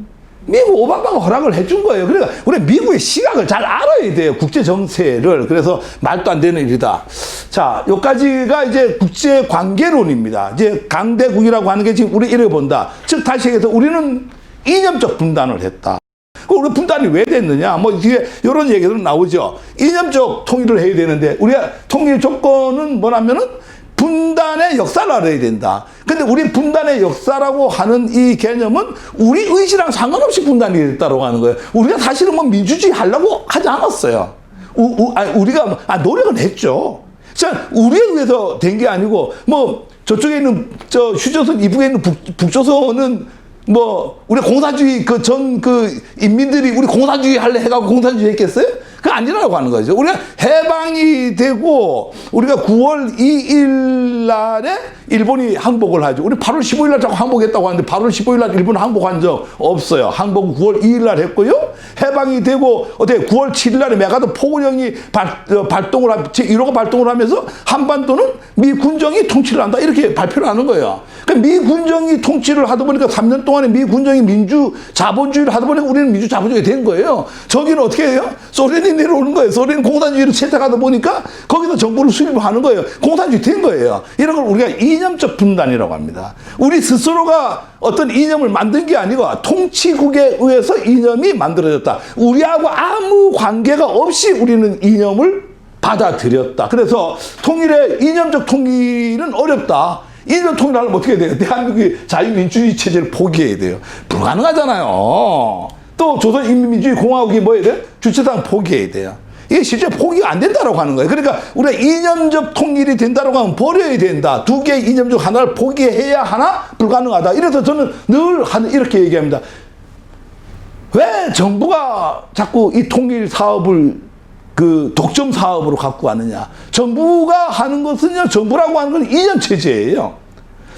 미국 오바마가 허락을 해준 거예요. 그러니까 우리 미국의 시각을 잘 알아야 돼요. 국제 정세를. 그래서 말도 안 되는 일이다. 자, 여기까지가 이제 국제 관계론입니다. 이제 강대국이라고 하는 게 지금 우리 이렇게 본다. 즉 다시 얘기해서 우리는 이념적 분단을 했다. 우리 분단이 왜 됐느냐? 뭐 뒤에 이런 얘기들은 나오죠. 이념적 통일을 해야 되는데 우리가 통일 조건은 뭐냐면은 분단의 역사를 알아야 된다. 근데 우리 분단의 역사라고 하는 이 개념은 우리 의지랑 상관없이 분단이 됐다고 하는 거예요. 우리가 사실은 뭐 민주주의 하려고 하지 않았어요. 우리가 노력은 했죠. 자, 우리에 의해서 된 게 아니고 뭐 저쪽에 있는 휴전선 이북에 있는 북조선은 뭐 우리 공산주의 인민들이 우리 공산주의 할래 해가지고 공산주의 했겠어요? 그거 아니라고 하는 거죠. 우리가 해방이 되고 우리가 9월 2일 날에 일본이 항복을 하죠. 우리 8월 15일 날 자꾸 항복했다고 하는데 8월 15일 날 일본 항복한 적 없어요. 항복은 9월 2일 날 했고요. 해방이 되고 어떻게 9월 7일 날에 메가더 포고령이 발동을 제1호가 발동을 하면서 한반도는 미 군정이 통치를 한다 이렇게 발표를 하는 거예요. 그러니까 미 군정이 통치를 하다 보니까 3년 동안에 미 군정이 민주 자본주의를 하다 보니까 우리는 민주 자본주의가 된 거예요. 저기는 어떻게 해요? 소련이 내려오는 거예요. 소련은 공산주의를 채택하다 보니까 거기서 정부를 수립하는 거예요. 공산주의 된 거예요. 이런 걸 우리가 이념적 분단이라고 합니다. 우리 스스로가 어떤 이념을 만든 게 아니고 통치국에 의해서 이념이 만들어졌다. 우리하고 아무 관계가 없이 우리는 이념을 받아들였다. 그래서 이념적 통일은 어렵다. 이념 통일하려면 어떻게 돼요? 대한민국이 자유민주주의 체제를 포기해야 돼요. 불가능하잖아요. 또 조선인민민주주의 공화국이 뭐 해야 돼요? 주체당 포기해야 돼요. 이게 실제 포기가 안 된다라고 하는 거예요. 그러니까 우리가 이념적 통일이 된다라고 하면 버려야 된다. 두 개의 이념 중 하나를 포기해야 하나? 불가능하다. 이래서 저는 늘 이렇게 얘기합니다. 왜 정부가 자꾸 이 통일 사업을 독점 사업으로 갖고 가느냐. 정부가 하는 것은요, 정부라고 하는 건 이념 체제예요.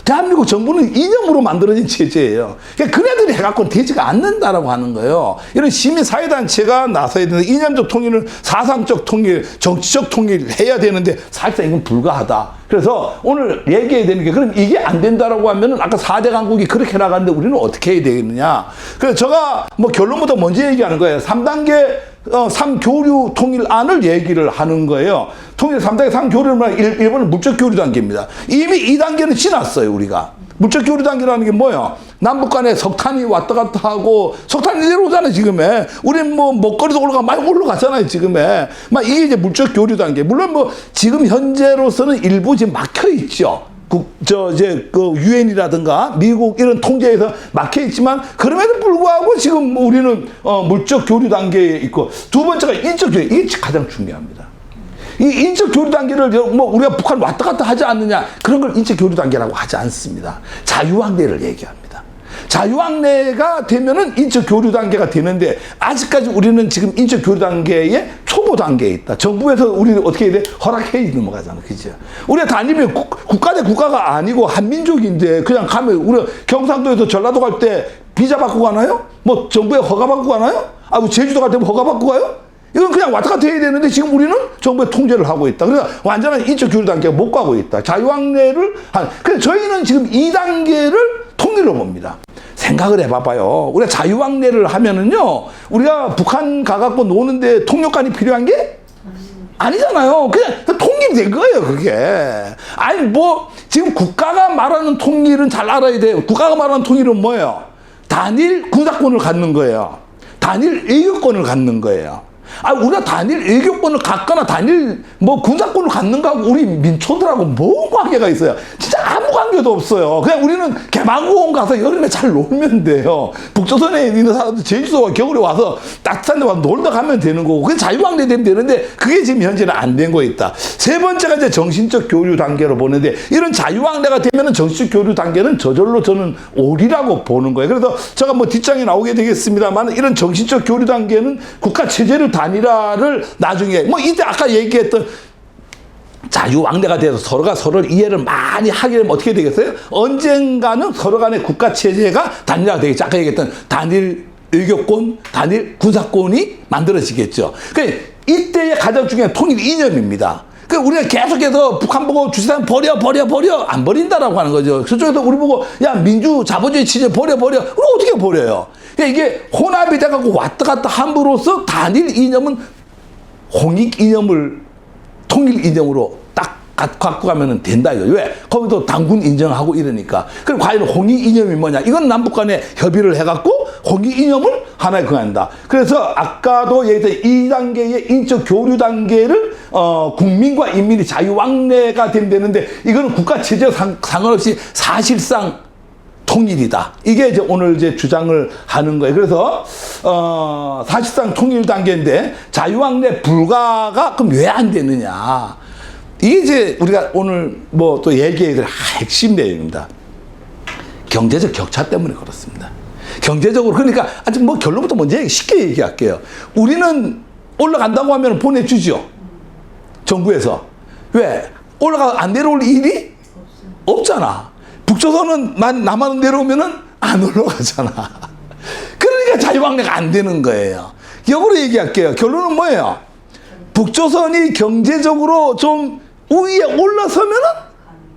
대한민국 정부는 이념으로 만들어진 체제예요. 그러니까 그네들이 해갖고는 되지가 않는다라고 하는 거예요. 이런 시민사회단체가 나서야 되는데, 이념적 통일은 사상적 통일, 정치적 통일 해야 되는데, 사실상 이건 불가하다. 그래서 오늘 얘기해야 되는 게, 그럼 이게 안 된다라고 하면은, 아까 4대 강국이 그렇게 나가는데 우리는 어떻게 해야 되겠느냐. 그래서 제가 결론부터 먼저 얘기하는 거예요. 3단계 3교류 통일안을 얘기를 하는 거예요. 통일 3단계 3교류는 일본은 물적 교류 단계입니다. 이미 2단계는 지났어요, 우리가. 물적 교류 단계라는 게 뭐예요? 남북 간에 석탄이 왔다 갔다 하고, 석탄이 내려오잖아요, 지금에. 우린 먹거리도 올라가, 많이 올라갔잖아요, 지금에. 이게 이제 물적 교류 단계. 물론 지금 현재로서는 일부 지금 막혀 있죠. 유엔이라든가 미국 이런 통제에서 막혀 있지만, 그럼에도 불구하고 지금 우리는 물적 교류 단계에 있고, 두 번째가 인적 교류. 이게 가장 중요합니다. 이 인적 교류 단계를 우리가 북한 왔다 갔다 하지 않느냐, 그런 걸 인적 교류 단계라고 하지 않습니다. 자유왕래를 얘기합니다. 자유왕래가 되면은 인적 교류 단계가 되는데, 아직까지 우리는 지금 인적 교류 단계의 초보 단계에 있다. 정부에서 우리는 어떻게 해야 돼? 허락해 넘어가잖아. 그죠? 우리가 단일면 국가 대 국가가 아니고 한민족인데, 그냥 가면, 우리가 경상도에서 전라도 갈 때 비자 받고 가나요? 정부에 허가 받고 가나요? 제주도 갈 때 허가 받고 가요? 이건 그냥 왔다 갔다 해야 되는데, 지금 우리는 정부의 통제를 하고 있다. 그래서 완전한 인적 교류 단계가 못 가고 있다. 자유왕래를 그래서 저희는 지금 2단계를 통일로 봅니다. 생각을 해봐봐요. 우리가 자유왕래를 하면은요, 우리가 북한 가갖고 노는데 통역관이 필요한 게 아니잖아요. 그냥 통일된 거예요, 그게. 지금 국가가 말하는 통일은 잘 알아야 돼요. 국가가 말하는 통일은 뭐예요? 단일 군사권을 갖는 거예요. 단일 외교권을 갖는 거예요. 우리가 단일 외교권을 갖거나 단일 군사권을 갖는 거하고 우리 민초들하고 뭔 관계가 있어요? 진짜 아무 관계도 없어요. 그냥 우리는 개방공원 가서 여름에 잘 놀면 돼요. 북조선에 있는 사람들 제주도가 겨울에 와서 따뜻한 데 와서 놀다 가면 되는 거고, 그게 자유왕래 되면 되는데, 그게 지금 현재는 안 된 거 있다. 세 번째가 이제 정신적 교류 단계로 보는데, 이런 자유왕래가 되면은 정신적 교류 단계는 저절로 저는 오리라고 보는 거예요. 그래서 제가 뒷장에 나오게 되겠습니다만, 이런 정신적 교류 단계는 국가 체제를 단일화를 나중에 이때 아까 얘기했던 자유왕래가 돼서 서로가 서로를 이해를 많이 하게 되면 어떻게 되겠어요? 언젠가는 서로 간의 국가 체제가 단일화가 되겠죠. 아까 얘기했던 단일 외교권, 단일 군사권이 만들어지겠죠. 그러니까 이때의 가장 중요한 통일 이념입니다. 우리가 계속해서 북한 보고 주체당 버려 안 버린다라고 하는 거죠. 그쪽에서 우리 보고 민주 자본주의 체제 버려. 그럼 어떻게 버려요? 그러니까 이게 혼합이 돼갖고 왔다 갔다 함으로써 단일 이념은 홍익 이념을 통일 이념으로 딱 갖고 가면 된다 이거. 왜? 거기도 당군 인정하고 이러니까. 그럼 과연 홍익 이념이 뭐냐? 이건 남북 간에 협의를 해갖고 홍익 이념을 하나에 근한다. 그래서 아까도 얘기했던 2단계의 인적 교류 단계를 국민과 인민이 자유왕래가 되는데, 이거는 국가 체제 상관없이 사실상 통일이다. 이게 이제 오늘 이제 주장을 하는 거예요. 그래서 사실상 통일 단계인데, 자유왕래 불가가 그럼 왜 안 되느냐? 이게 이제 우리가 오늘 또 얘기해야 될 핵심 내용입니다. 경제적 격차 때문에 그렇습니다. 경제적으로. 그러니까 아직 결론부터 먼저 쉽게 얘기할게요. 우리는 올라간다고 하면 보내주죠. 정부에서. 왜? 안 내려올 일이 없잖아. 북조선은 남한은 내려오면은 안 올라가잖아. 그러니까 자유왕래가 안 되는 거예요. 역으로 얘기할게요. 결론은 뭐예요? 북조선이 경제적으로 좀 우위에 올라서면은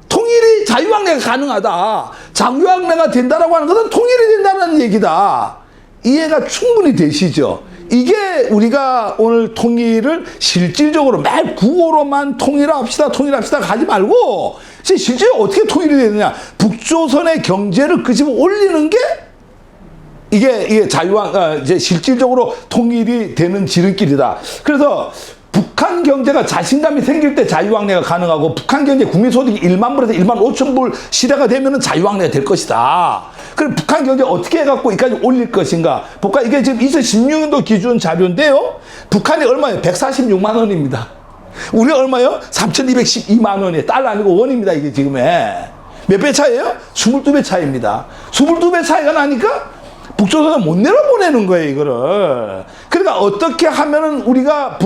통일이 자유왕래가 가능하다. 자유왕래가 된다라고 하는 것은 통일이 된다는 얘기다. 이해가 충분히 되시죠? 이게 우리가 오늘 통일을 실질적으로 매일 구호로만 통일합시다 가지 말고, 실제로 어떻게 통일이 되느냐? 북조선의 경제를 끄집어 올리는 게 이게 이제 실질적으로 통일이 되는 지름길이다. 그래서 북한 경제가 자신감이 생길 때 자유왕래가 가능하고, 북한 경제 국민소득이 1만 불에서 1만 5천 불 시대가 되면은 자유왕래가 될 것이다. 그럼 북한 경제 어떻게 해갖고 이까지 올릴 것인가? 볼까? 이게 지금 2016년도 기준 자료인데요. 북한이 얼마예요? 146만 원입니다. 우리 얼마요? 3,212만 원이에요. 달러 아니고 원입니다. 이게 지금에. 몇 배 차이에요? 22배 차이입니다. 22배 차이가 나니까 북조선을 못 내려보내는 거예요, 이거를. 그러니까 어떻게 하면은 우리가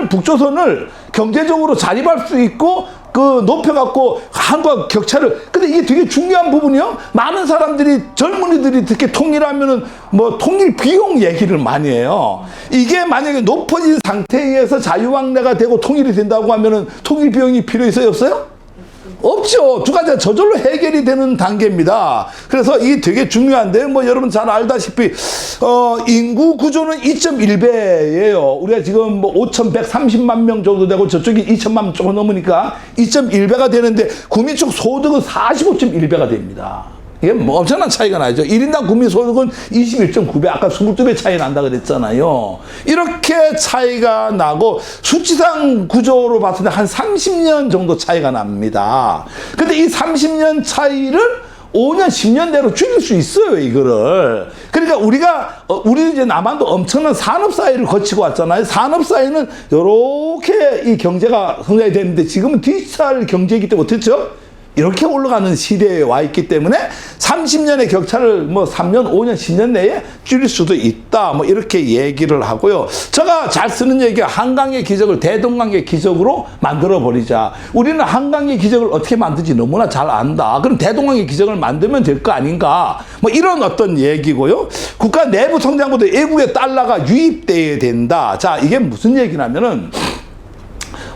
북조선을 경제적으로 자립할 수 있고, 높여갖고 한국과 격차를. 근데 이게 되게 중요한 부분이요. 많은 사람들이, 젊은이들이 특히 통일하면은 통일 비용 얘기를 많이 해요. 이게 만약에 높아진 상태에서 자유왕래가 되고 통일이 된다고 하면은 통일 비용이 필요 있어요, 없어요? 없죠. 두 가지가 저절로 해결이 되는 단계입니다. 그래서 이게 되게 중요한데, 여러분 잘 알다시피, 인구 구조는 2.1배예요. 우리가 지금 5,130만 명 정도 되고, 저쪽이 2천만 명 조금 넘으니까 2.1배가 되는데, 국민적 소득은 45.1배가 됩니다. 이게 엄청난 차이가 나죠. 1인당 국민소득은 21.9배, 아까 22배 차이 난다 그랬잖아요. 이렇게 차이가 나고, 수치상 구조로 봤을 때 한 30년 정도 차이가 납니다. 근데 이 30년 차이를 5년, 10년 내로 줄일 수 있어요, 이거를. 그러니까 우리 이제 남한도 엄청난 산업사회를 거치고 왔잖아요. 산업사회는 요렇게 이 경제가 성장이 됐는데, 지금은 디지털 경제이기 때문에 어떻죠? 이렇게 올라가는 시대에 와 있기 때문에 30년의 격차를 3년, 5년, 10년 내에 줄일 수도 있다. 이렇게 얘기를 하고요. 제가 잘 쓰는 얘기가 한강의 기적을 대동강의 기적으로 만들어 버리자. 우리는 한강의 기적을 어떻게 만들지 너무나 잘 안다. 그럼 대동강의 기적을 만들면 될 거 아닌가. 이런 어떤 얘기고요. 국가 내부 성장보다 외국의 달러가 유입돼야 된다. 자, 이게 무슨 얘기냐면은,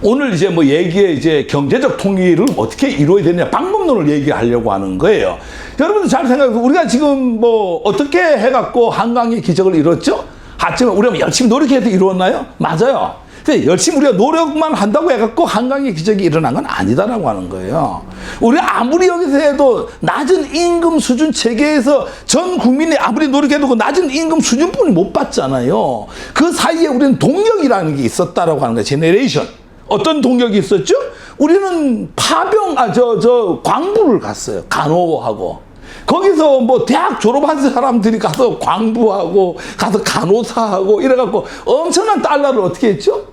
오늘 이제 경제적 통일을 어떻게 이루어야 되느냐 방법론을 얘기하려고 하는 거예요. 여러분들 잘 생각해보세요. 우리가 지금 어떻게 해갖고 한강의 기적을 이뤘죠? 하지만 우리가 열심히 노력해서 이루었나요? 맞아요. 근데 열심히 우리가 노력만 한다고 해갖고 한강의 기적이 일어난 건 아니다라고 하는 거예요. 우리가 아무리 여기서 해도 낮은 임금 수준 체계에서 전 국민이 아무리 노력해도 그 낮은 임금 수준뿐이 못 받잖아요. 그 사이에 우리는 동력이라는 게 있었다라고 하는 거예요. 제너레이션. 어떤 동력이 있었죠? 우리는 광부를 갔어요. 간호하고. 거기서 대학 졸업한 사람들이 가서 광부하고, 가서 간호사하고, 이래갖고 엄청난 달러를 어떻게 했죠?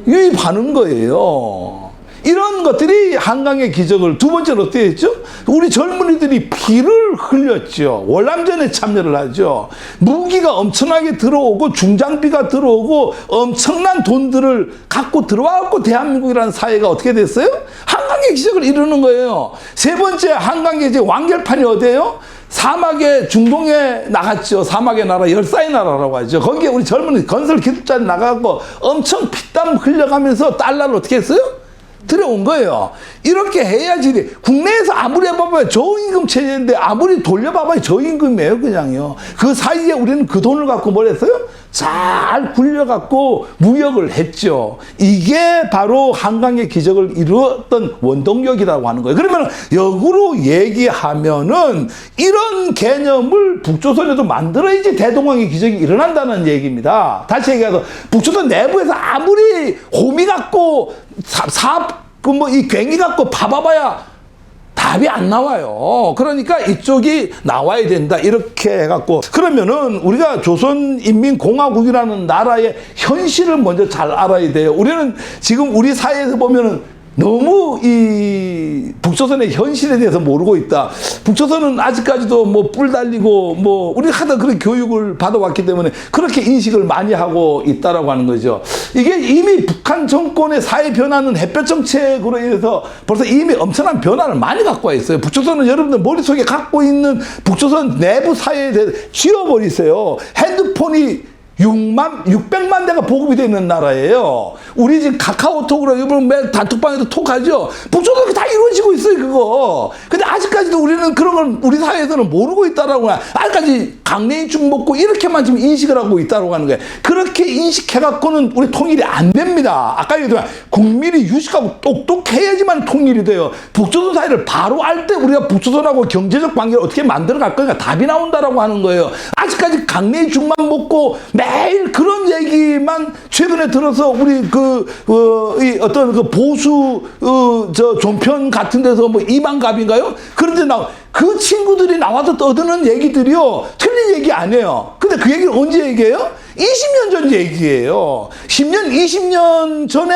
유입하는 거예요. 이런 것들이 한강의 기적을, 두 번째는 어떻게 했죠? 우리 젊은이들이 피를 흘렸죠. 월남전에 참여를 하죠. 무기가 엄청나게 들어오고, 중장비가 들어오고, 엄청난 돈들을 갖고 들어와갖고 대한민국이라는 사회가 어떻게 됐어요? 한강의 기적을 이루는 거예요. 세 번째, 한강의 이제 완결판이 어디예요? 사막에, 중동에 나갔죠. 사막의 나라, 열사의 나라라고 하죠. 거기에 우리 젊은이 건설 기술자들 나가고 엄청 피땀 흘려가면서 달러를 어떻게 했어요? 들어온 거예요. 이렇게 해야지. 국내에서 아무리 해봐봐요. 저임금 체제인데 아무리 돌려봐봐요. 저임금이에요, 그냥요. 그 사이에 우리는 그 돈을 갖고 뭘 했어요? 잘 굴려갖고 무역을 했죠. 이게 바로 한강의 기적을 이루었던 원동력이라고 하는 거예요. 그러면 역으로 얘기하면은 이런 개념을 북조선에도 만들어야지 대동강의 기적이 일어난다는 얘기입니다. 다시 얘기해서 북조선 내부에서 아무리 호미 갖고 이 괭이 갖고 파봐봐야 답이 안 나와요. 그러니까 이쪽이 나와야 된다. 이렇게 해갖고. 그러면은 우리가 조선인민공화국이라는 나라의 현실을 먼저 잘 알아야 돼요. 우리는 지금 우리 사회에서 보면은 너무 이 북조선의 현실에 대해서 모르고 있다. 북조선은 아직까지도 뿔 달리고 우리가 하다 그런 교육을 받아왔기 때문에 그렇게 인식을 많이 하고 있다라고 하는 거죠. 이게 이미 북한 정권의 사회 변화는 햇볕 정책으로 인해서 벌써 이미 엄청난 변화를 많이 갖고 와 있어요. 북조선은 여러분들 머릿속에 갖고 있는 북조선 내부 사회에 대해서 지워버리세요. 핸드폰이 600만 대가 보급이 되어 있는 나라예요. 우리 지금 카카오톡으로 이번 매일 단톡방에도 톡하죠. 북조선이 다 이루어지고 있어요, 그거. 근데 아직까지도 우리는 그런 걸 우리 사회에서는 모르고 있다라고. 아직까지 강냉이 죽 먹고 이렇게만 지금 인식을 하고 있다고 하는 거예요. 그렇게 인식해갖고는 우리 통일이 안 됩니다. 아까 얘기했지만 국민이 유식하고 똑똑해야지만 통일이 돼요. 북조선 사이를 바로 알 때 우리가 북조선하고 경제적 관계를 어떻게 만들어갈 거니까 답이 나온다라고 하는 거예요. 아직까지 강냉이 죽만 먹고 매일 그런 얘기만 최근에 들어서 우리 이 어떤 그 보수 저 종편 같은 데서 뭐 이만갑인가요? 그런데 그 친구들이 나와서 떠드는 얘기들이요, 틀린 얘기 아니에요. 근데 그 얘기를 언제 얘기해요? 20년 전 얘기예요. 10년, 20년 전에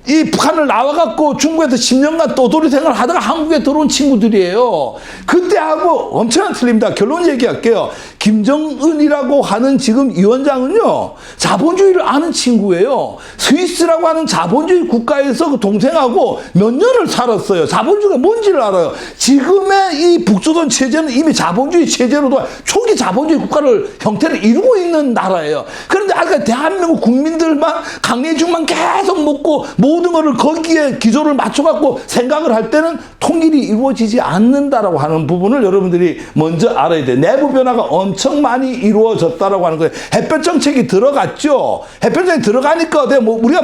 이 북한을 나와갖고 중국에서 10년간 떠돌이 생활을 하다가 한국에 들어온 친구들이에요. 그때하고 엄청나게 틀립니다. 결론 얘기할게요. 김정은이라고 하는 지금 위원장은요, 자본주의를 아는 친구예요. 스위스라고 하는 자본주의 국가에서 그 동생하고 몇 년을 살았어요. 자본주의가 뭔지를 알아요. 지금의 이 북조선 체제는 이미 자본주의 체제로도 초기 자본주의 국가를 형태를 이루고 있는 나라예요. 그런데 아까 대한민국 국민들만 강내중만 계속 먹고 모든 거를 거기에 기조를 맞춰갖고 생각을 할 때는 통일이 이루어지지 않는다라고 하는 부분을 여러분들이 먼저 알아야 돼요. 내부 변화가 엄청 많이 이루어졌다라고 하는 거예요. 햇볕 정책이 들어갔죠. 햇볕 정책이 들어가니까 우리가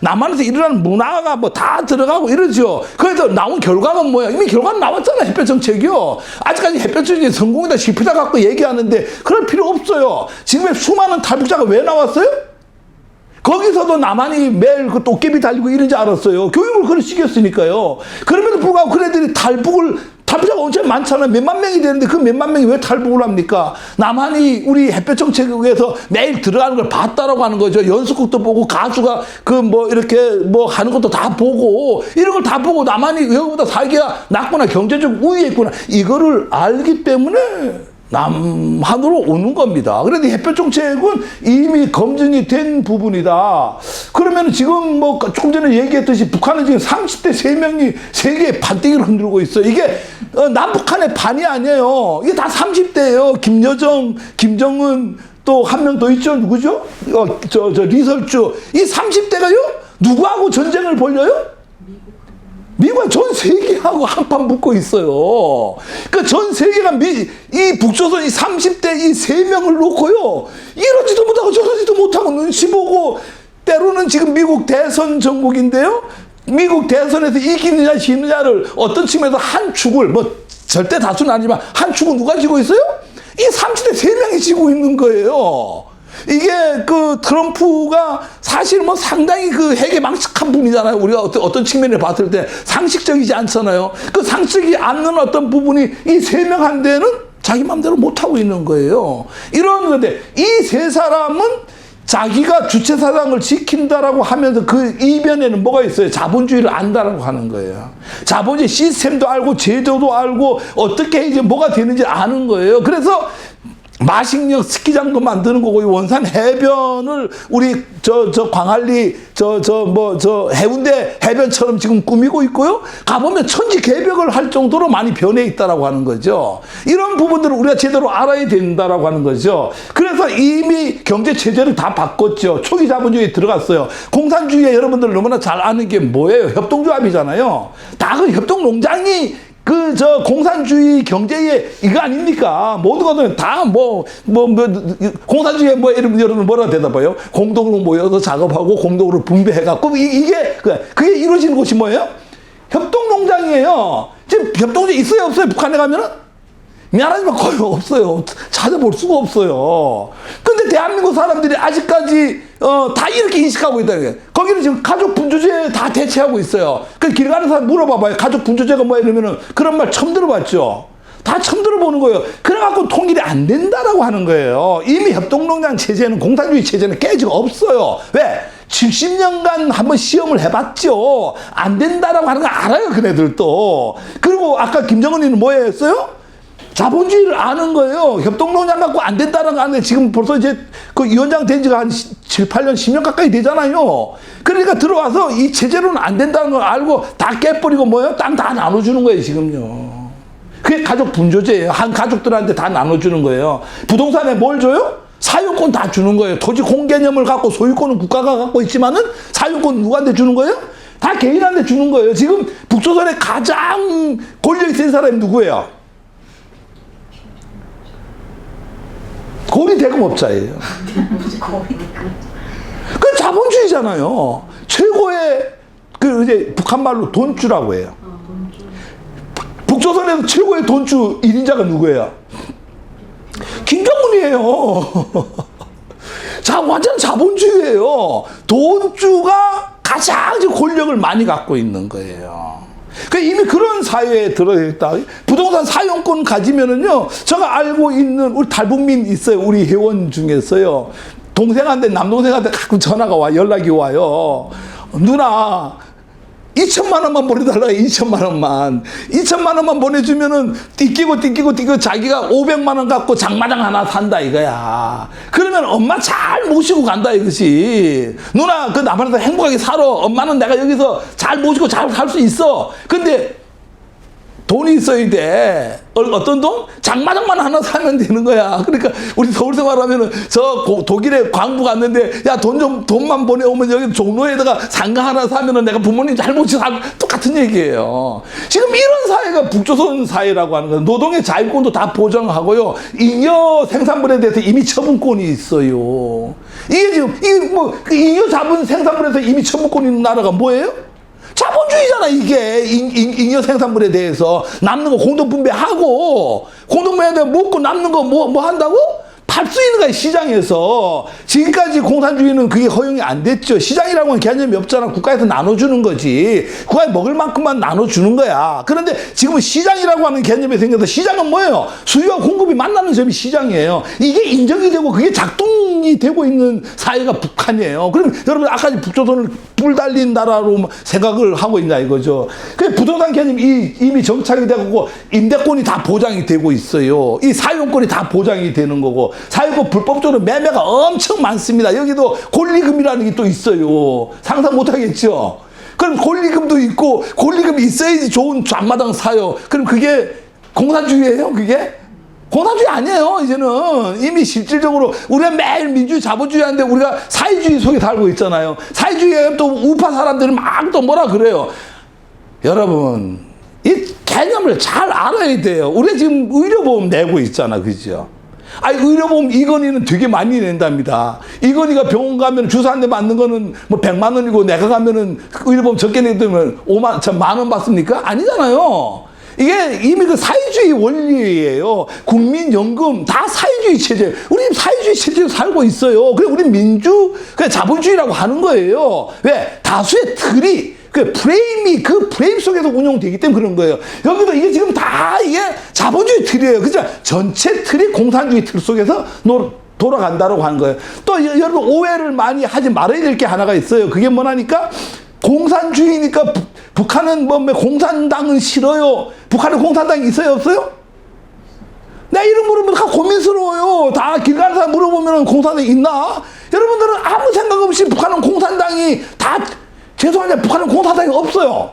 남한에서 일어나는 문화가 다 들어가고 이러죠. 그래서 나온 결과는 뭐야? 이미 결과는 나왔잖아. 햇볕 정책이요. 아직까지 햇볕 정책이 성공이다 실패다 갖고 얘기하는데 그럴 필요 없어요. 지금의 수많은 탈북자가 왜 나왔어요? 거기서도 남한이 매일 그 도깨비 달리고 이런지 알았어요. 교육을 그런 시켰으니까요. 그럼에도 불구하고 그 애들이 탈북자가 엄청 많잖아요. 몇만 명이 되는데 그 몇만 명이 왜 탈북을 합니까? 남한이 우리 햇볕 정책에서 매일 들어가는 걸 봤다라고 하는 거죠. 연습곡도 보고 가수가 이렇게 하는 것도 다 보고 이런 걸 다 보고 남한이 여기보다 살기가 낫구나, 경제적 우위에 있구나, 이거를 알기 때문에 남한으로 오는 겁니다. 그런데 햇볕 정책은 이미 검증이 된 부분이다. 그러면 지금 조금 전에 얘기했듯이 북한은 지금 30대 3명이 세계의 판때기를 흔들고 있어요. 이게 남북한의 판이 아니에요. 이게 다 30대예요. 김여정, 김정은, 또 한 명 더 있죠. 누구죠? 리설주. 이 30대가요? 누구하고 전쟁을 벌려요? 미국은 전 세계하고 한판 붙고 있어요. 그러니까 전 세계가 이 북조선 이 30대 이 3명을 놓고요, 이러지도 못하고 저러지도 못하고 눈치 보고, 때로는 지금 미국 대선 정국인데요, 미국 대선에서 이기느냐 지느냐를 어떤 측면에서 한 축을, 절대 다수는 아니지만 한 축은 누가 지고 있어요? 이 30대 3명이 지고 있는 거예요. 이게 트럼프가 사실 상당히 해괴망측한 분이잖아요. 우리가 어떤 측면을 봤을 때 상식적이지 않잖아요. 그 상식이 않는 어떤 부분이 이 3명한테는 자기 마음대로 못하고 있는 거예요. 이런 건데, 이 세 사람은 자기가 주체사상을 지킨다라고 하면서 그 이면에는 뭐가 있어요? 자본주의를 안다라고 하는 거예요. 자본주의 시스템도 알고 제도도 알고 어떻게 이제 뭐가 되는지 아는 거예요. 그래서 마식령 스키장도 만드는 거고, 원산 해변을 우리 광안리 해운대 해변처럼 지금 꾸미고 있고요. 가보면 천지개벽을 할 정도로 많이 변해 있다라고 하는 거죠. 이런 부분들을 우리가 제대로 알아야 된다라고 하는 거죠. 그래서 이미 경제 체제를 다 바꿨죠. 초기 자본주의에 들어갔어요. 공산주의에 여러분들 너무나 잘 아는 게 뭐예요? 협동조합이잖아요. 다 그 협동농장이 공산주의 경제의 이거 아닙니까? 모든 것은 다 공산주의에 여러분 뭐라 대답해요? 공동으로 모여서 작업하고 공동으로 분배해갖고, 그게 이루어지는 곳이 뭐예요? 협동농장이에요. 지금 협동조합 있어요, 없어요? 북한에 가면은? 미안하지만 거의 없어요. 찾아볼 수가 없어요. 근데 대한민국 사람들이 아직까지 다 이렇게 인식하고 있다는 거예요. 거기는 지금 가족 분조제 다 대체하고 있어요. 그 길 가는 사람 물어봐봐요. 가족 분조제가 뭐야 이러면은 그런 말 처음 들어봤죠. 다 처음 들어보는 거예요. 그래갖고 통일이 안 된다라고 하는 거예요. 이미 협동농장 체제는, 공산주의 체제는 깨지가 없어요. 왜? 70년간 한번 시험을 해봤죠. 안 된다라고 하는 거 알아요, 그네들도. 그리고 아까 김정은이는 뭐 했어요? 자본주의를 아는 거예요. 협동농장 갖고 안 된다는 거 아는데 지금 벌써 이제 위원장 된 지가 한 7, 8년, 10년 가까이 되잖아요. 그러니까 들어와서 이 체제로는 안 된다는 걸 알고 다 깨버리고 땅 다 나눠주는 거예요, 지금요. 그게 가족 분조제예요. 한 가족들한테 다 나눠주는 거예요. 부동산에 뭘 줘요? 사유권 다 주는 거예요. 토지 공개념을 갖고 소유권은 국가가 갖고 있지만은 사유권 누구한테 주는 거예요? 다 개인한테 주는 거예요. 지금 북조선에 가장 권력이 센 사람이 누구예요? 고리 대금업자예요. 그 자본주의잖아요. 최고의 그 이제 북한 말로 돈주라고 해요. 북조선에서 최고의 돈주 1인자가 누구예요? 김정은이에요. 자, 완전 자본주의예요. 돈주가 가장 권력을 많이 갖고 있는 거예요. 그러니까 이미 그런 사회에 들어있다. 부동산 사용권 가지면은요, 제가 알고 있는 우리 탈북민 있어요. 우리 회원 중에서요. 동생한테, 남동생한테 가끔 전화가 와, 연락이 와요. 누나, 2천만 원만 보내달라. 2천만 원만. 2천만 원만 보내주면은 띠끼고 자기가 500만 원 갖고 장마당 하나 산다 이거야. 그러면 엄마 잘 모시고 간다 이것이. 누나 그 남한에서 행복하게 살아. 엄마는 내가 여기서 잘 모시고 잘 살 수 있어. 근데 돈이 있어야 돼. 어떤 돈? 장마당만 하나 사면 되는 거야. 그러니까 우리 서울 생활하면은 저 독일에 광부 갔는데 야 돈만 보내오면 여기 종로에다가 상가 하나 사면은 내가 부모님 잘 모시고 살 똑같은 얘기예요. 지금 이런 사회가 북조선 사회라고 하는 거예요. 노동의 자율권도 다 보장하고요. 잉여 생산물에 대해서 이미 처분권이 있어요. 이게 지금 그 잉여 잡은 생산물에서 이미 처분권 있는 나라가 뭐예요? 자본주의잖아 이게. 잉여 생산물에 대해서 남는 거 공동분배하고, 공동분배에 먹고 남는 거 뭐 한다고? 팔 수 있는 거야 시장에서. 지금까지 공산주의는 그게 허용이 안 됐죠. 시장이라고 하는 개념이 없잖아. 국가에서 나눠주는 거지. 국가에 먹을 만큼만 나눠주는 거야. 그런데 지금은 시장이라고 하는 개념이 생겨서, 시장은 뭐예요? 수요와 공급이 만나는 점이 시장이에요. 이게 인정이 되고 그게 작동이 되고 있는 사회가 북한이에요. 그럼 여러분 아까 북조선을 뿔 달린 나라로 생각을 하고 있냐 이거죠. 그 부동산 개념이 이미 정착이 되고 임대권이 다 보장이 되고 있어요. 이 사용권이 다 보장이 되는 거고, 사용권 불법적으로 매매가 엄청 많습니다. 여기도 권리금이라는 게 또 있어요. 상상 못 하겠죠. 그럼 권리금도 있고, 권리금이 있어야지 좋은 앞마당 사요. 그럼 그게 공산주의예요? 그게? 공산주의 아니에요. 이제는 이미 실질적으로 우리가 매일 민주주의 자본주의 하는데 우리가 사회주의 속에 살고 있잖아요. 사회주의에 또 우파 사람들은 막 또 뭐라 그래요. 여러분 이 개념을 잘 알아야 돼요. 우리가 지금 의료보험 내고 있잖아, 그죠? 아니 의료보험 이건희는 되게 많이 낸답니다. 이건희가 병원 가면 주사 한 대 맞는 거는 뭐 100만 원이고, 내가 가면은 의료보험 적게 내면 10,000만 원 받습니까? 아니잖아요. 이게 이미 그 사회주의 원리예요. 국민연금 다 사회주의 체제. 우리 사회주의 체제로 살고 있어요. 그래 우리 그냥 자본주의라고 하는 거예요. 왜? 다수의 틀이, 그 프레임 속에서 운영되기 때문에 그런 거예요. 여기도 이게 지금 다 이게 자본주의 틀이에요. 그죠? 전체 틀이 공산주의 틀 속에서 돌아간다고 하는 거예요. 또 여러분 오해를 많이 하지 말아야 될 게 하나가 있어요. 그게 뭐냐니까? 공산주의니까 북한은 공산당은 싫어요. 북한에 공산당이 있어요, 없어요? 내가 이런 물으면 다 고민스러워요. 다 길 가는 사람 물어보면 공산당이 있나? 여러분들은 아무 생각 없이 북한은 공산당이 죄송한데 북한은 공산당이 없어요.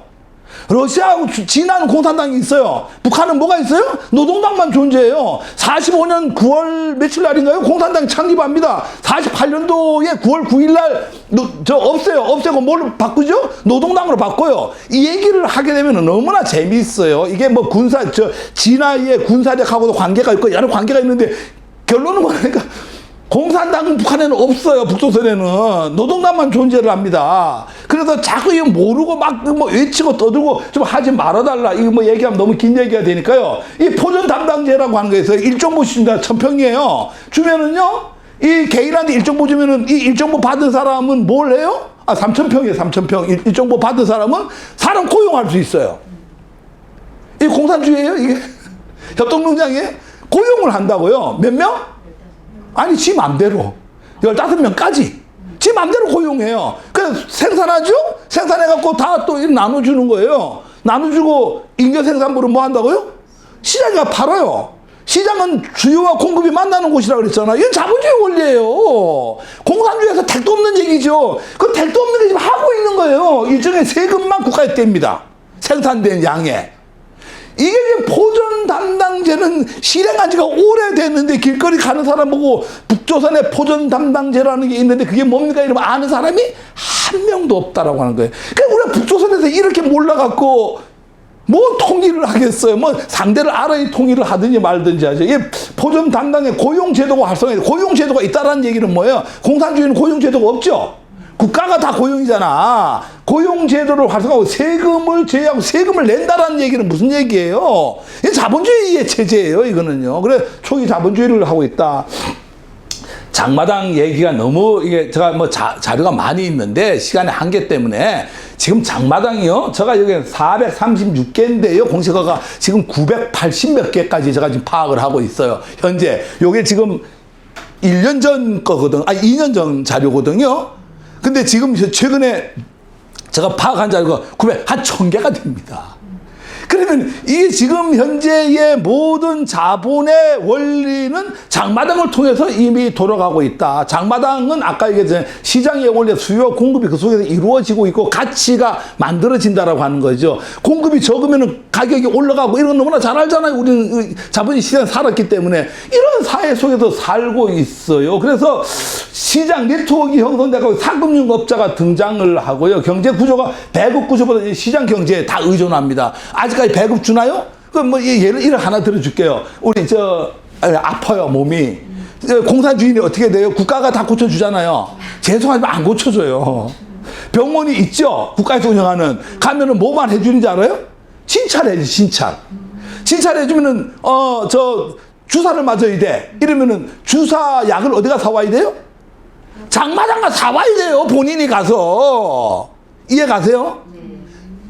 러시아하고 진화는 공산당이 있어요. 북한은 뭐가 있어요? 노동당만 존재해요. 45년 9월 며칠 날인가요? 공산당이 창립합니다. 48년도에 9월 9일 날 없애고 뭘로 바꾸죠? 노동당으로 바꿔요. 이 얘기를 하게 되면 너무나 재미있어요. 이게 진화의 군사력하고도 관계가 있고 여러 관계가 있는데, 결론은 뭐냐니까 공산당은 북한에는 없어요. 북조선에는 노동당만 존재를 합니다. 그래서 자꾸 이거 모르고 막 외치고 떠들고 좀 하지 말아달라. 이거 얘기하면 너무 긴 얘기가 되니까요. 이 포전 담당제라고 하는 거에서 일정보 주신다. 1,000평이에요. 주면은요, 이 개인한테 일정보 주면은 이 일정보 받은 사람은 뭘 해요? 3,000평이에요. 3,000평. 일정보 받은 사람은 사람 고용할 수 있어요. 이 공산주의예요, 이게? 협동농장이에요? 고용을 한다고요. 몇 명? 아니, 지 맘대로 15명까지 지 맘대로 고용해요. 그래서 생산하죠? 생산해갖고 다 또 나눠주는 거예요. 나눠주고 잉여 생산물은 뭐 한다고요? 시장이 팔아요. 시장은 주요와 공급이 만나는 곳이라고 그랬잖아. 이건 자본주의 원리예요. 공산주의에서 택도 없는 얘기죠. 그 택도 없는 게 지금 하고 있는 거예요. 일종의 세금만 국가에 뗍니다. 생산된 양에. 이게 지금 포전 담당제는 실행한 지가 오래됐는데, 길거리 가는 사람 보고 북조선에 포전 담당제라는 게 있는데 그게 뭡니까? 이러면 아는 사람이 한 명도 없다라고 하는 거예요. 그러니까 우리가 북조선에서 이렇게 몰라갖고 뭐 통일을 하겠어요. 뭐 상대를 알아야 통일을 하든지 말든지 하죠. 이 포점 담당의 고용제도가 활성화해. 고용제도가 있다라는 얘기는 뭐예요? 공산주의는 고용제도가 없죠. 국가가 다 고용이잖아. 고용제도를 활성화하고 세금을 제외하고 세금을 낸다라는 얘기는 무슨 얘기예요? 이 자본주의의 체제예요, 이거는요. 그래, 초기 자본주의를 하고 있다. 장마당 얘기가 너무 이게 제가 뭐 자료가 많이 있는데 시간의 한계 때문에 지금 장마당이요. 제가 여기 436개인데요. 공시가가 지금 980 몇 개까지 제가 지금 파악을 하고 있어요. 현재. 요게 지금 1년 전 거거든. 아니, 2년 전 자료거든요. 근데 지금 최근에 제가 파악한 자료가 한 1000개가 됩니다. 그러면 이게 지금 현재의 모든 자본의 원리는 장마당을 통해서 이미 돌아가고 있다. 장마당은 아까 얘기했잖아요. 시장의 원리 수요와 공급이 그 속에서 이루어지고 있고 가치가 만들어진다라고 하는 거죠. 공급이 적으면 가격이 올라가고 이런 건 너무나 잘 알잖아요. 우리는 자본주의 시장에 살았기 때문에 이런 사회 속에서 살고 있어요. 그래서 시장 네트워크 형성되고 상금융업자가 등장을 하고요. 경제 구조가 배급 구조보다 시장 경제에 다 의존합니다. 아직까지 배급 주나요? 그럼 뭐 예를 하나 들어줄게요. 우리 아파요 몸이. 공산주의는 어떻게 돼요? 국가가 다 고쳐주잖아요. 죄송하지만 안 고쳐줘요. 병원이 있죠. 국가에서 운영하는. 가면은 뭐만 해주는지 알아요? 진찰해야지 진찰. 진찰해주면은 주사를 맞아야 돼. 이러면은 주사 약을 어디가 사와야 돼요? 장마당 가 사와야 돼요. 본인이 가서. 이해 가세요?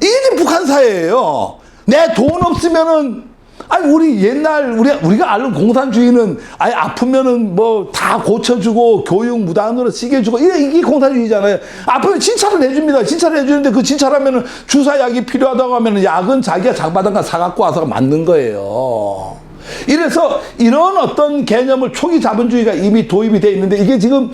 이게 북한 사회예요. 내 돈 없으면은, 아니, 우리 옛날, 우리가 아는 공산주의는 아예 아프면은 뭐 다 고쳐주고 교육 무단으로 시켜주고 이게 공산주의잖아요. 아프면 진찰을 해줍니다. 진찰을 해주는데 그 진찰하면은 주사약이 필요하다고 하면은 약은 자기가 장마당가 사갖고 와서 맞는 거예요. 이래서 이런 어떤 개념을 초기 자본주의가 이미 도입이 돼 있는데 이게 지금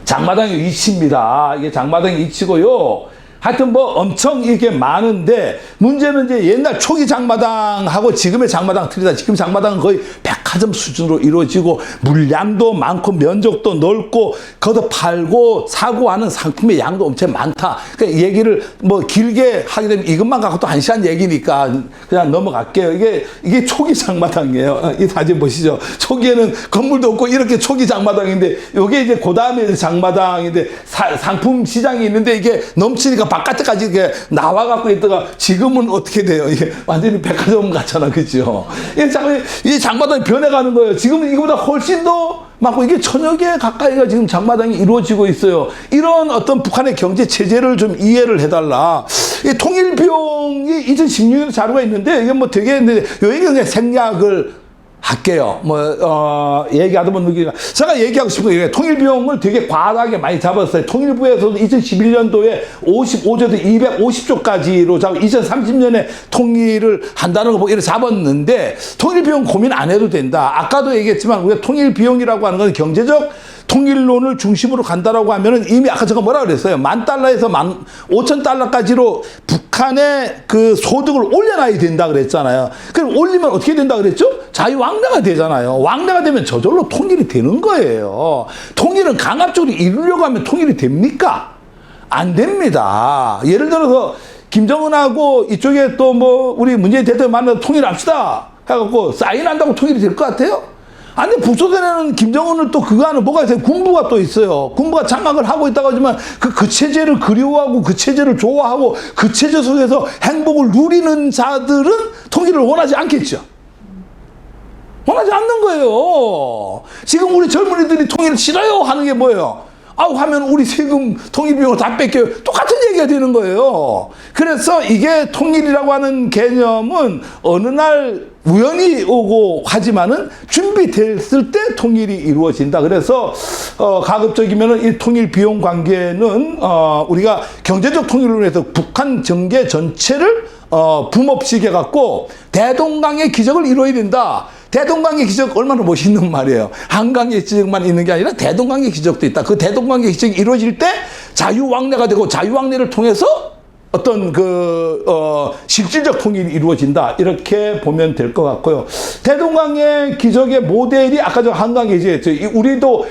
장마당의 이치입니다. 이게 장마당의 이치고요. 하여튼 뭐 엄청 이게 많은데 문제는 이제 옛날 초기 장마당하고 지금의 장마당 틀리다. 지금 장마당은 거의 백화점 수준으로 이루어지고 물량도 많고 면적도 넓고 거기서 팔고 사고 하는 상품의 양도 엄청 많다. 그러니까 얘기를 뭐 길게 하게 되면 이것만 갖고 또 1시간 얘기니까 그냥 넘어갈게요. 이게 초기 장마당이에요. 이 사진 보시죠. 초기에는 건물도 없고 이렇게 초기 장마당인데 이게 이제 그 다음에 장마당인데 상품 시장이 있는데 이게 넘치니까 바깥에까지 이렇게 나와갖고 있다가 지금은 어떻게 돼요? 이게 완전히 백화점 같잖아. 그죠? 이 장마당이 변해가는 거예요. 지금은 이거보다 훨씬 더 많고 이게 1000여 개 가까이가 지금 장마당이 이루어지고 있어요. 이런 어떤 북한의 경제 체제를 좀 이해를 해달라. 이 통일비용이 2016년 자료가 있는데 이게 뭐 되게 있는데 요 얘기는 그냥 생략을 할게요. 얘기하다 보면 느끼가. 제가 얘기하고 싶은 게 통일비용을 되게 과하게 많이 잡았어요. 통일부에서도 2011년도에 55조에서 250조까지로 잡고 2030년에 통일을 한다는 거 보고 이렇게 잡았는데 통일비용 고민 안 해도 된다. 아까도 얘기했지만 우리가 통일비용이라고 하는 건 경제적 통일론을 중심으로 간다라고 하면은 이미 아까 제가 뭐라 그랬어요? $10,000에서 15,000달러까지로 북한의 그 소득을 올려놔야 된다 그랬잖아요. 그럼 올리면 어떻게 된다 그랬죠? 자유왕래가 되잖아요. 왕래가 되면 저절로 통일이 되는 거예요. 통일은 강압적으로 이루려고 하면 통일이 됩니까? 안 됩니다. 예를 들어서 김정은하고 이쪽에 또 뭐 우리 문재인 대통령 만나서 통일합시다 해갖고 사인한다고 통일이 될 것 같아요? 아니, 북소련에는 김정은을 또 그거 하는 뭐가 있어요? 군부가 또 있어요. 군부가 장악을 하고 있다고 하지만 그 체제를 그리워하고 그 체제를 좋아하고 그 체제 속에서 행복을 누리는 자들은 통일을 원하지 않겠죠. 원하지 않는 거예요. 지금 우리 젊은이들이 통일을 싫어요 하는 게 뭐예요? 하면 우리 세금 통일비용을 다 뺏겨요. 똑같은 얘기가 되는 거예요. 그래서 이게 통일이라고 하는 개념은 어느 날 우연히 오고 하지만은 준비됐을 때 통일이 이루어진다. 그래서 가급적이면은 이 통일 비용 관계는 우리가 경제적 통일을 위해서 북한 정계 전체를 붐업시켜 갖고 대동강의 기적을 이루어야 된다. 대동강의 기적 얼마나 멋있는 말이에요. 한강의 기적만 있는 게 아니라 대동강의 기적도 있다. 그 대동강의 기적이 이루어질 때 자유왕래가 되고 자유왕래를 통해서 어떤 실질적 통일이 이루어진다. 이렇게 보면 될 것 같고요. 대동강의 기적의 모델이 아까 저 한강의 기적이었죠. 우리도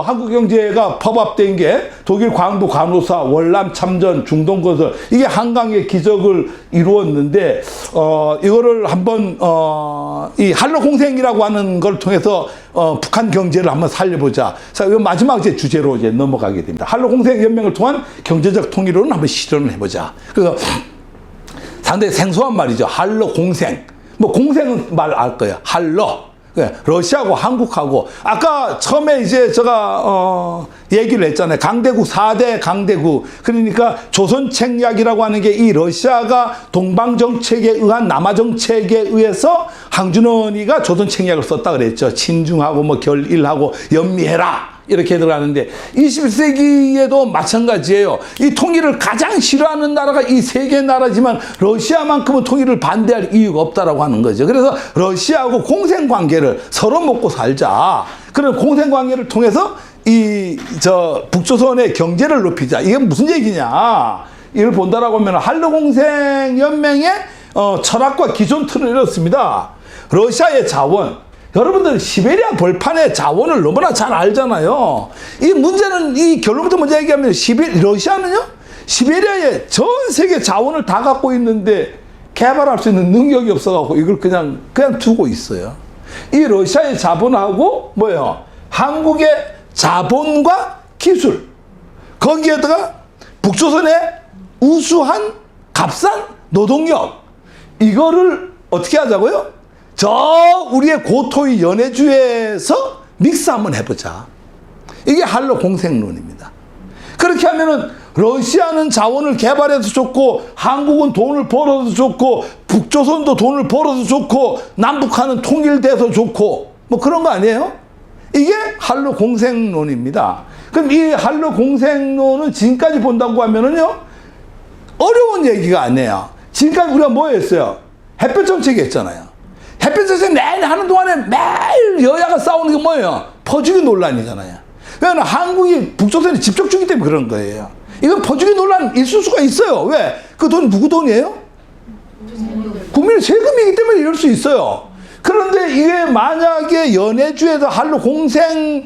한국 경제가 법합된 게 독일 광도 간호사, 월남 참전, 중동 건설 이게 한강의 기적을 이루었는데 이거를 한번 이 한러 공생이라고 하는 걸 통해서 북한 경제를 한번 살려보자. 자, 이 마지막 이제 주제로 이제 넘어가게 됩니다. 한러 공생 연맹을 통한 경제적 통일로는 한번 실현을 해보자. 그래서 상당히 생소한 말이죠. 한러 공생. 뭐 공생은 말 알 거예요. 한러. 러시아하고 한국하고 아까 처음에 이제 제가 얘기를 했잖아요. 강대국 4대 강대국. 그러니까 조선 책략이라고 하는 게 이 러시아가 동방 정책에 의한 남하 정책에 의해서 항준원이가 조선 책략을 썼다 그랬죠. 친중하고 뭐 결일하고 연미해라. 이렇게 들어가는데 21세기에도 마찬가지예요. 이 통일을 가장 싫어하는 나라가 이 세 개 나라지만 러시아만큼은 통일을 반대할 이유가 없다라고 하는 거죠. 그래서 러시아하고 공생관계를 서로 먹고 살자. 그런 공생관계를 통해서 북조선의 경제를 높이자. 이게 무슨 얘기냐? 이걸 본다라고 하면 한러공생연맹의 철학과 기존 틀을 이렇습니다. 러시아의 자원. 여러분들 시베리아 벌판의 자원을 너무나 잘 알잖아요. 이 문제는 이 결론부터 먼저 얘기하면 러시아는요 시베리아의 전 세계 자원을 다 갖고 있는데 개발할 수 있는 능력이 없어갖고 이걸 그냥 두고 있어요. 이 러시아의 자본하고 뭐예요? 한국의 자본과 기술 거기에다가 북조선의 우수한 값싼 노동력 이거를 어떻게 하자고요? 우리의 고토의 연해주에서 믹스 한번 해보자. 이게 한러 공생론입니다. 그렇게 하면은 러시아는 자원을 개발해서 좋고 한국은 돈을 벌어서 좋고 북조선도 돈을 벌어서 좋고 남북한은 통일돼서 좋고 뭐 그런 거 아니에요? 이게 한러 공생론입니다. 그럼 이 한러 공생론은 지금까지 본다고 하면은요 어려운 얘기가 아니에요. 지금까지 우리가 뭐 했어요? 햇볕 정책이 했잖아요. 햇볕 정책 내내 하는 동안에 매일 여야가 싸우는 게 뭐예요? 퍼주기 논란이잖아요. 왜냐하면 한국이 북조선에 집적 주기 때문에 그런 거예요. 이건 퍼주기 논란 있을 수가 있어요. 왜? 그 돈 누구 돈이에요? 국민의 세금이기 때문에 이럴 수 있어요. 그런데 이게 만약에 연해주에서 한러 공생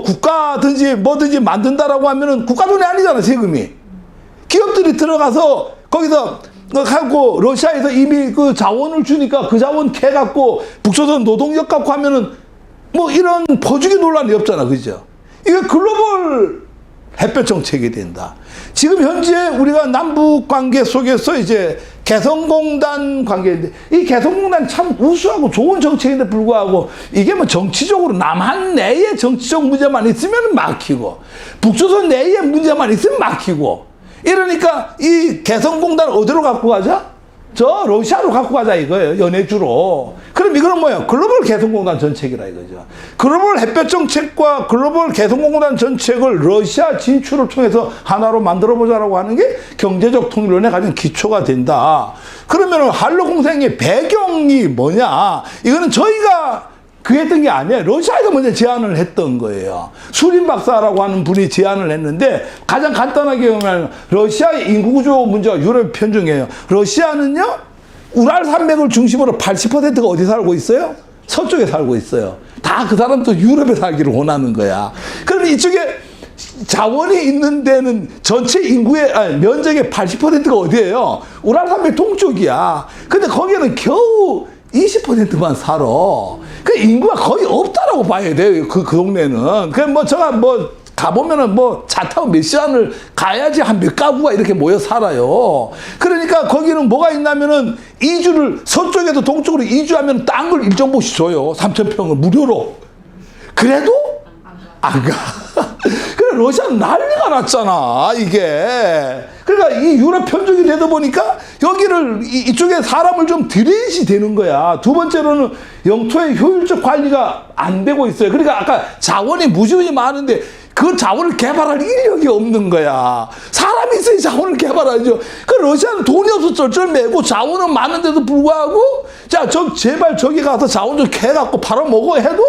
국가든지 뭐든지 만든다라고 하면은 국가 돈이 아니잖아, 세금이. 기업들이 들어가서 거기서 갖고 러시아에서 이미 그 자원을 주니까 그 자원 캐갖고 북조선 노동력 갖고 하면은 뭐 이런 퍼주기 논란이 없잖아, 그죠? 이게 글로벌 햇볕 정책이 된다. 지금 현재 우리가 남북 관계 속에서 이제 개성공단 관계인데 이 개성공단 참 우수하고 좋은 정책인데 불구하고 이게 뭐 정치적으로 남한 내의 정치적 문제만 있으면 막히고 북조선 내의 문제만 있으면 막히고 이러니까 이 개성공단 어디로 갖고 가자? 저 러시아로 갖고 가자 이거예요. 연해주로. 그럼 이거는 뭐예요? 글로벌 개성공단 정책이라 이거죠. 글로벌 햇볕 정책과 글로벌 개성공단 정책을 러시아 진출을 통해서 하나로 만들어보자라고 하는 게 경제적 통일론의 가장 기초가 된다. 그러면 한러 공생의 배경이 뭐냐? 이거는 저희가 했던 게 아니에요. 러시아에서 먼저 제안을 했던 거예요. 수린 박사라고 하는 분이 제안을 했는데 가장 간단하게 보면 러시아의 인구구조 문제가 유럽에 편중해요. 러시아는요 우랄 산맥을 중심으로 80%가 어디 살고 있어요? 서쪽에 살고 있어요. 다 그 사람도 유럽에 살기를 원하는 거야. 그럼 이쪽에 자원이 있는 데는 전체 인구의 면적의 80%가 어디예요? 우랄 산맥 동쪽이야. 근데 거기는 겨우 20%만 살아. 그 인구가 거의 없다라고 봐야 돼요. 그 동네는. 그냥 제가 가보면은 차 타고 몇 시간을 가야지 한 몇 가구가 이렇게 모여 살아요. 그러니까 거기는 뭐가 있냐면은 서쪽에서 동쪽으로 이주하면 땅을 일정 곳이 줘요. 3,000평을 무료로. 그래도 안 가. 그래, 러시아는 난리가 났잖아, 이게. 그러니까 이 유럽 편중이 되다 보니까 여기를, 이쪽에 사람을 좀 들이시 되는 거야. 두 번째로는 영토의 효율적 관리가 안 되고 있어요. 그러니까 아까 자원이 무지무지 많은데 그 자원을 개발할 인력이 없는 거야. 사람이 있어야 자원을 개발하죠. 그 러시아는 돈이 없어 쩔쩔매고 자원은 많은데도 불구하고 제발 저기 가서 자원 좀 캐갖고 팔아먹어 해도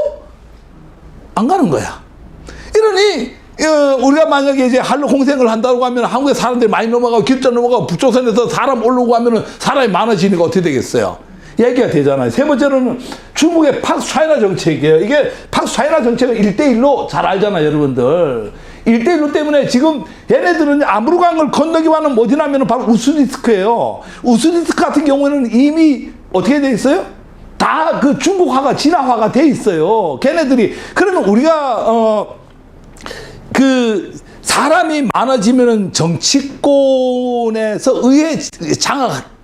안 가는 거야. 이러니 우리가 만약에 이제 한러 공생을 한다고 하면 한국에 사람들이 많이 넘어가고 기업자 넘어가고 북조선에서 사람 올라오고 하면은 사람이 많아지니까 어떻게 되겠어요? 얘기가 되잖아요. 세 번째로는 중국의 팍스 차이나 정책이에요. 이게 팍스 차이나 정책은 1대1로 잘 알잖아요, 여러분들. 1대1로 때문에 지금 얘네들은 아무르강을 건너기 와는 어디냐면 바로 우스리스크예요. 우스리스크 같은 경우에는 이미 어떻게 돼 있어요? 다 그 중국화가 진화화가 돼 있어요. 걔네들이. 그러면 우리가 그 사람이 많아지면은 정치권에서 의회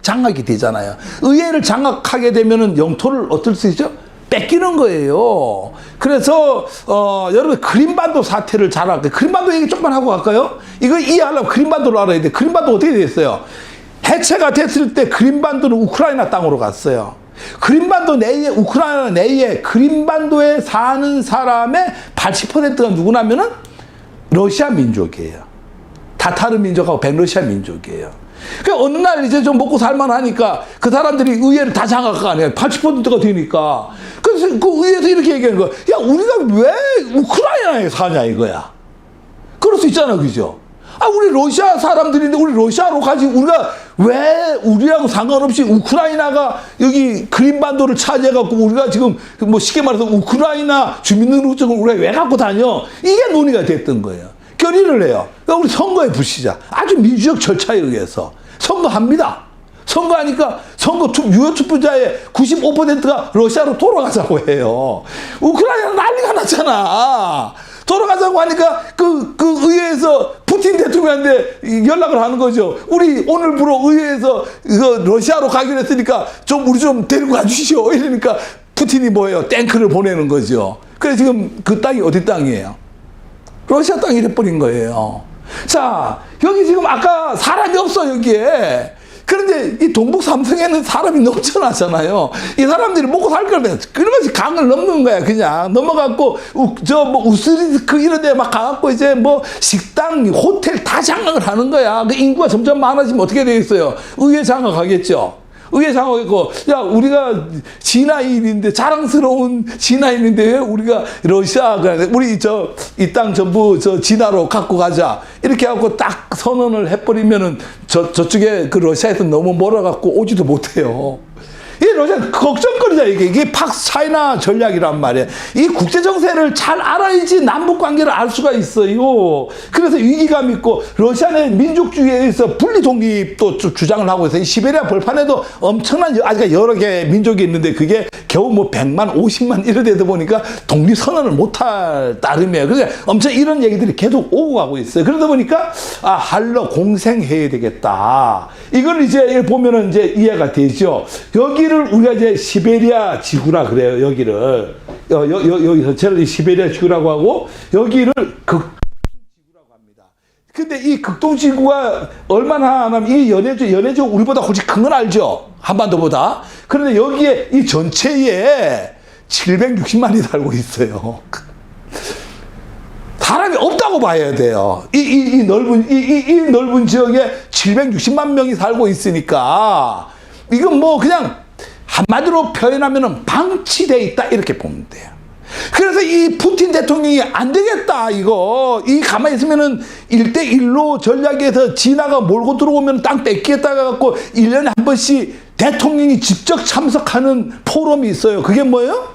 장악이 되잖아요. 의회를 장악하게 되면은 영토를 어떨 수 있죠? 뺏기는 거예요. 그래서 여러분 크림반도 사태를 잘 알게요. 크림반도 얘기 조금만 하고 갈까요? 이거 이해하려면 크림반도를 알아야 돼. 크림반도 어떻게 됐어요? 해체가 됐을 때 크림반도는 우크라이나 땅으로 갔어요. 크림반도 내에, 우크라이나 내에 크림반도에 사는 사람의 80%가 누구냐면은 러시아 민족이에요. 타타르 민족하고 백러시아 민족이에요. 그러니까 어느 날 이제 좀 먹고 살만하니까 그 사람들이 의회를 다 장악하네. 80%가 되니까. 그래서 그 의회에서 이렇게 얘기하는 거야. 야, 우리가 왜 우크라이나에 사냐 이거야. 그럴 수 있잖아, 그죠? 아, 우리 러시아 사람들인데 우리 러시아로 가지. 우리가 왜 우리하고 상관없이 우크라이나가 여기 크림반도를 차지해갖고 우리가 지금 뭐 쉽게 말해서 우크라이나 주민등록증을 우리가 왜 갖고 다녀? 이게 논의가 됐던 거예요. 결의를 해요. 그러니까 우리 선거에 붙이자. 아주 민주적 절차에 의해서 선거합니다. 선거하니까 유효 투표자의 95%가 러시아로 돌아가자고 해요. 우크라이나 난리가 났잖아. 돌아가자고 하니까 그 의회에서 푸틴 대통령한테 연락을 하는 거죠. 우리 오늘부로 의회에서 러시아로 가기로 했으니까 우리 좀 데리고 가주시오. 이러니까 푸틴이 뭐예요? 탱크를 보내는 거죠. 그래서 지금 그 땅이 어디 땅이에요? 러시아 땅이 돼버린 거예요. 자, 여기 지금 아까 사람이 없어, 여기에. 그런데 이 동북 삼성에는 사람이 넘쳐나잖아요. 이 사람들이 먹고 살 거면 그러면서 강을 넘는 거야. 그냥 넘어갖고 뭐 우스리스크 이런 데 막 가갖고 이제 뭐 식당, 호텔 다 장악을 하는 거야. 그 인구가 점점 많아지면 어떻게 되겠어요? 의회 장악하겠죠. 의회 장악했고, 야, 우리가 진화인인데, 자랑스러운 진화인인데, 왜 우리가 러시아, 우리 이 땅 전부 진화로 갖고 가자. 이렇게 하고 딱 선언을 해버리면은 저쪽에 그 러시아에서 너무 멀어갖고 오지도 못해요. 이게 러시아 걱정거리자, 이게 팍차이나 전략이란 말이에요. 이 국제 정세를 잘 알아야지 남북 관계를 알 수가 있어요. 그래서 위기감 있고 러시아는 민족주의에 의해서 분리 독립도 주장을 하고 있어요. 이 시베리아 벌판에도 엄청난 아직 여러 개의 민족이 있는데 그게 겨우 뭐 100만, 50만 이래 되다 보니까 독립 선언을 못할 따름이에요. 그래서 엄청 이런 얘기들이 계속 오고 가고 있어요. 그러다 보니까 한러 공생해야 되겠다. 이걸 이제 보면은 이제 이해가 되죠. 여기를 우리가 이제 시베리아 지구라 그래요. 여기를 여기서 저를 시베리아 지구라고 하고 여기를 극동지구라고 합니다. 근데 이 극동지구가 얼마나 하냐면 이 연해적 우리보다 훨씬 큰 건 알죠. 한반도보다. 그런데 여기에 이 전체에 760만이 살고 있어요. 사람이 없다고 봐야 돼요. 이 넓은 지역에 760만 명이 살고 있으니까 이건 뭐 그냥 한마디로 표현하면은 방치돼 있다 이렇게 보면 돼요. 그래서 이 푸틴 대통령이 안 되겠다 이 가만히 있으면은 1대1로 전략에서 진화가 몰고 들어오면 땅 뺏기겠다 갖고 1년에 한 번씩 대통령이 직접 참석하는 포럼이 있어요. 그게 뭐예요?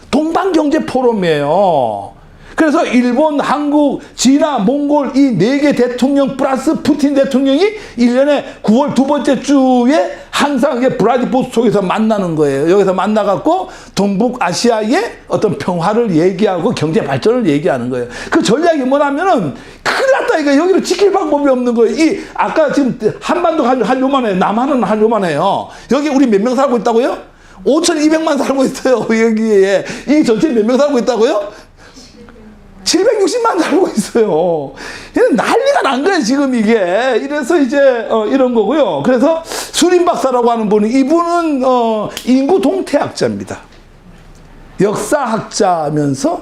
동방경제 포럼이에요. 그래서 일본, 한국, 진화, 몽골 이 4개 대통령 플러스 푸틴 대통령이 1년에 9월 두 번째 주에 항상 브라디보스톡에서 만나는 거예요. 여기서 만나갖고 동북아시아의 어떤 평화를 얘기하고 경제 발전을 얘기하는 거예요. 그 전략이 뭐냐면은 큰일 났다 이거 여기를 지킬 방법이 없는 거예요. 아까 지금 한반도가 한 요만해요. 남한은 한 요만해요. 여기 우리 몇 명 살고 있다고요? 5,200만 살고 있어요. 여기에. 이 전체 몇 명 살고 있다고요? 760만 살고 있어요. 난리가 난 거예요, 지금 이게. 이래서 이제, 이런 거고요. 그래서 수린 박사라고 하는 분이, 이분은, 인구 동태학자입니다. 역사학자면서,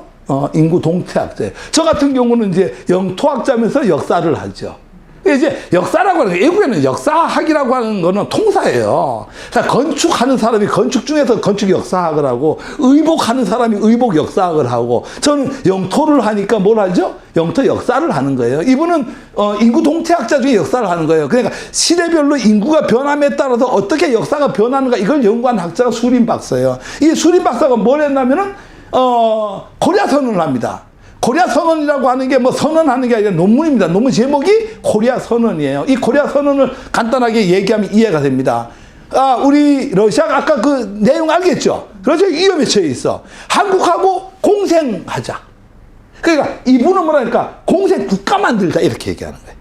인구 동태학자예요. 저 같은 경우는 이제 영토학자면서 역사를 하죠. 이제 역사라고 하는 게 외국에는 역사학이라고 하는 거는 통사예요. 건축하는 사람이 건축 중에서 건축 역사학을 하고 의복하는 사람이 의복 역사학을 하고 저는 영토를 하니까 뭘 하죠? 영토 역사를 하는 거예요. 이분은 인구 동태학자 중에 역사를 하는 거예요. 그러니까 시대별로 인구가 변함에 따라서 어떻게 역사가 변하는가 이걸 연구한 학자가 수린 박사예요. 이 수린 박사가 뭘 했냐면은 코리아 선언을 합니다. 코리아 선언이라고 하는 게 뭐 선언하는 게 아니라 논문입니다. 논문 제목이 코리아 선언이에요. 이 코리아 선언을 간단하게 얘기하면 이해가 됩니다. 우리 러시아가 아까 그 내용 알겠죠? 러시아 위험에 처해 있어. 한국하고 공생하자. 그러니까 이분은 뭐라니까 공생 국가 만들자 이렇게 얘기하는 거예요.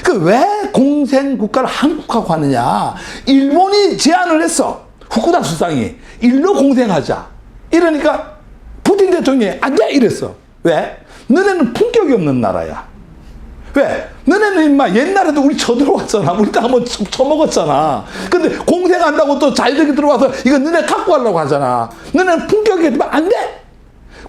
그 왜 공생 국가를 한국하고 하느냐? 일본이 제안을 했어. 후쿠다 수상이 일로 공생하자. 이러니까 푸틴 대통령이 안 돼 이랬어. 왜? 너네는 품격이 없는 나라야. 왜? 너네는 임마 옛날에도 우리 쳐들어왔잖아. 우리도 한번 쳐먹었잖아. 근데 공생한다고 또 자유적이 들어와서 이거 너네 갖고 가려고 하잖아. 너네는 품격이 없으면 안 돼.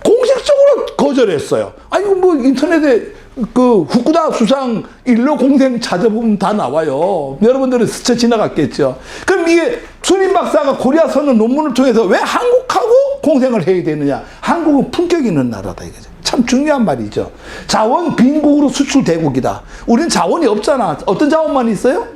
공식적으로 거절했어요. 아니 뭐 인터넷에 그 후쿠다 수상 일로 공생 찾아보면 다 나와요. 여러분들은 스쳐 지나갔겠죠. 그럼 이게 수림 박사가 코리아 선언 논문을 통해서 왜 한국하고 공생을 해야 되느냐? 한국은 품격 있는 나라다 이거죠. 참 중요한 말이죠. 자원 빈국으로 수출 대국이다. 우리는 자원이 없잖아. 어떤 자원만 있어요?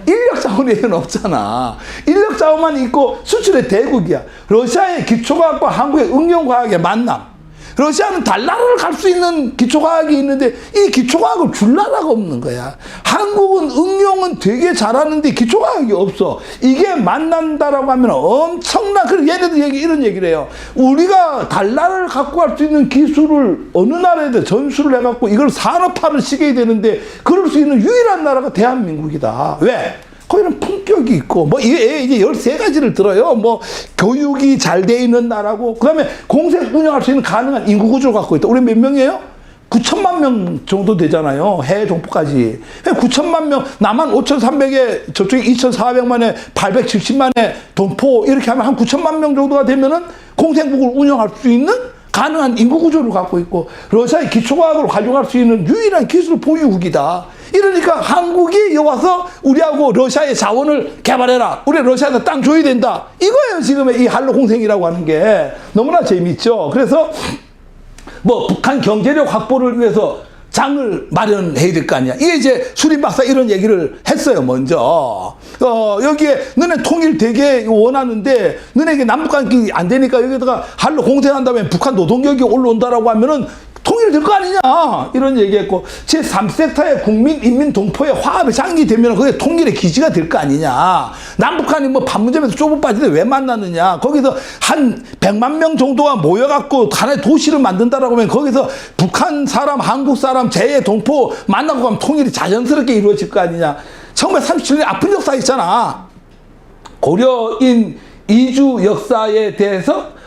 인력 자원이 없잖아. 인력 자원만 있고 수출의 대국이야. 러시아의 기초과학과 한국의 응용과학의 만남. 러시아는 달나라를 갈 수 있는 기초과학이 있는데 이 기초과학을 줄 나라가 없는 거야. 한국은 응용은 되게 잘하는데 기초과학이 없어. 이게 만난다라고 하면 엄청난, 그리고 얘네들 이런 얘기를 해요. 우리가 달나라를 갖고 갈 수 있는 기술을 어느 나라에도 전수를 해갖고 이걸 산업화를 시켜야 되는데 그럴 수 있는 유일한 나라가 대한민국이다. 왜? 거기는 품격이 있고, 뭐, 이게 13가지를 들어요. 뭐, 교육이 잘 돼 있는 나라고, 그 다음에 공생 운영할 수 있는 가능한 인구 구조를 갖고 있다. 우리 몇 명이에요? 9천만 명 정도 되잖아요. 해외 동포까지. 9천만 명, 남한 5,300에, 저쪽에 2,400만에, 870만에 동포, 이렇게 하면 한 9천만 명 정도가 되면은 공생국을 운영할 수 있는 가능한 인구 구조를 갖고 있고, 러시아의 기초과학을 활용할 수 있는 유일한 기술 보유국이다. 이러니까 한국이 와서 우리하고 러시아의 자원을 개발해라. 우리 러시아한테 땅 줘야 된다. 이거예요. 지금의 이 한로 공생이라고 하는 게. 너무나 재밌죠. 그래서 뭐 북한 경제력 확보를 위해서 장을 마련해야 될 거 아니야. 이게 이제 수림 박사 이런 얘기를 했어요, 먼저. 여기에 너네 통일 되게 원하는데 너네에게 남북관계 안 되니까 여기다가 한로 공생한 다음에 북한 노동력이 올라온다라고 하면은 통일될 거 아니냐 이런 얘기했고, 제3섹터의 국민 인민 동포의 화합의 장이 되면 그게 통일의 기지가 될 거 아니냐. 남북한이 뭐 판문점에서 좁은 빠지는데 왜 만나느냐. 거기서 한 100만 명 정도가 모여갖고 하나의 도시를 만든다라고 하면 거기서 북한 사람, 한국 사람, 제2의 동포 만나고 가면 통일이 자연스럽게 이루어질 거 아니냐. 1937년에 아픈 역사 있잖아. 고려인 이주 역사에 대해서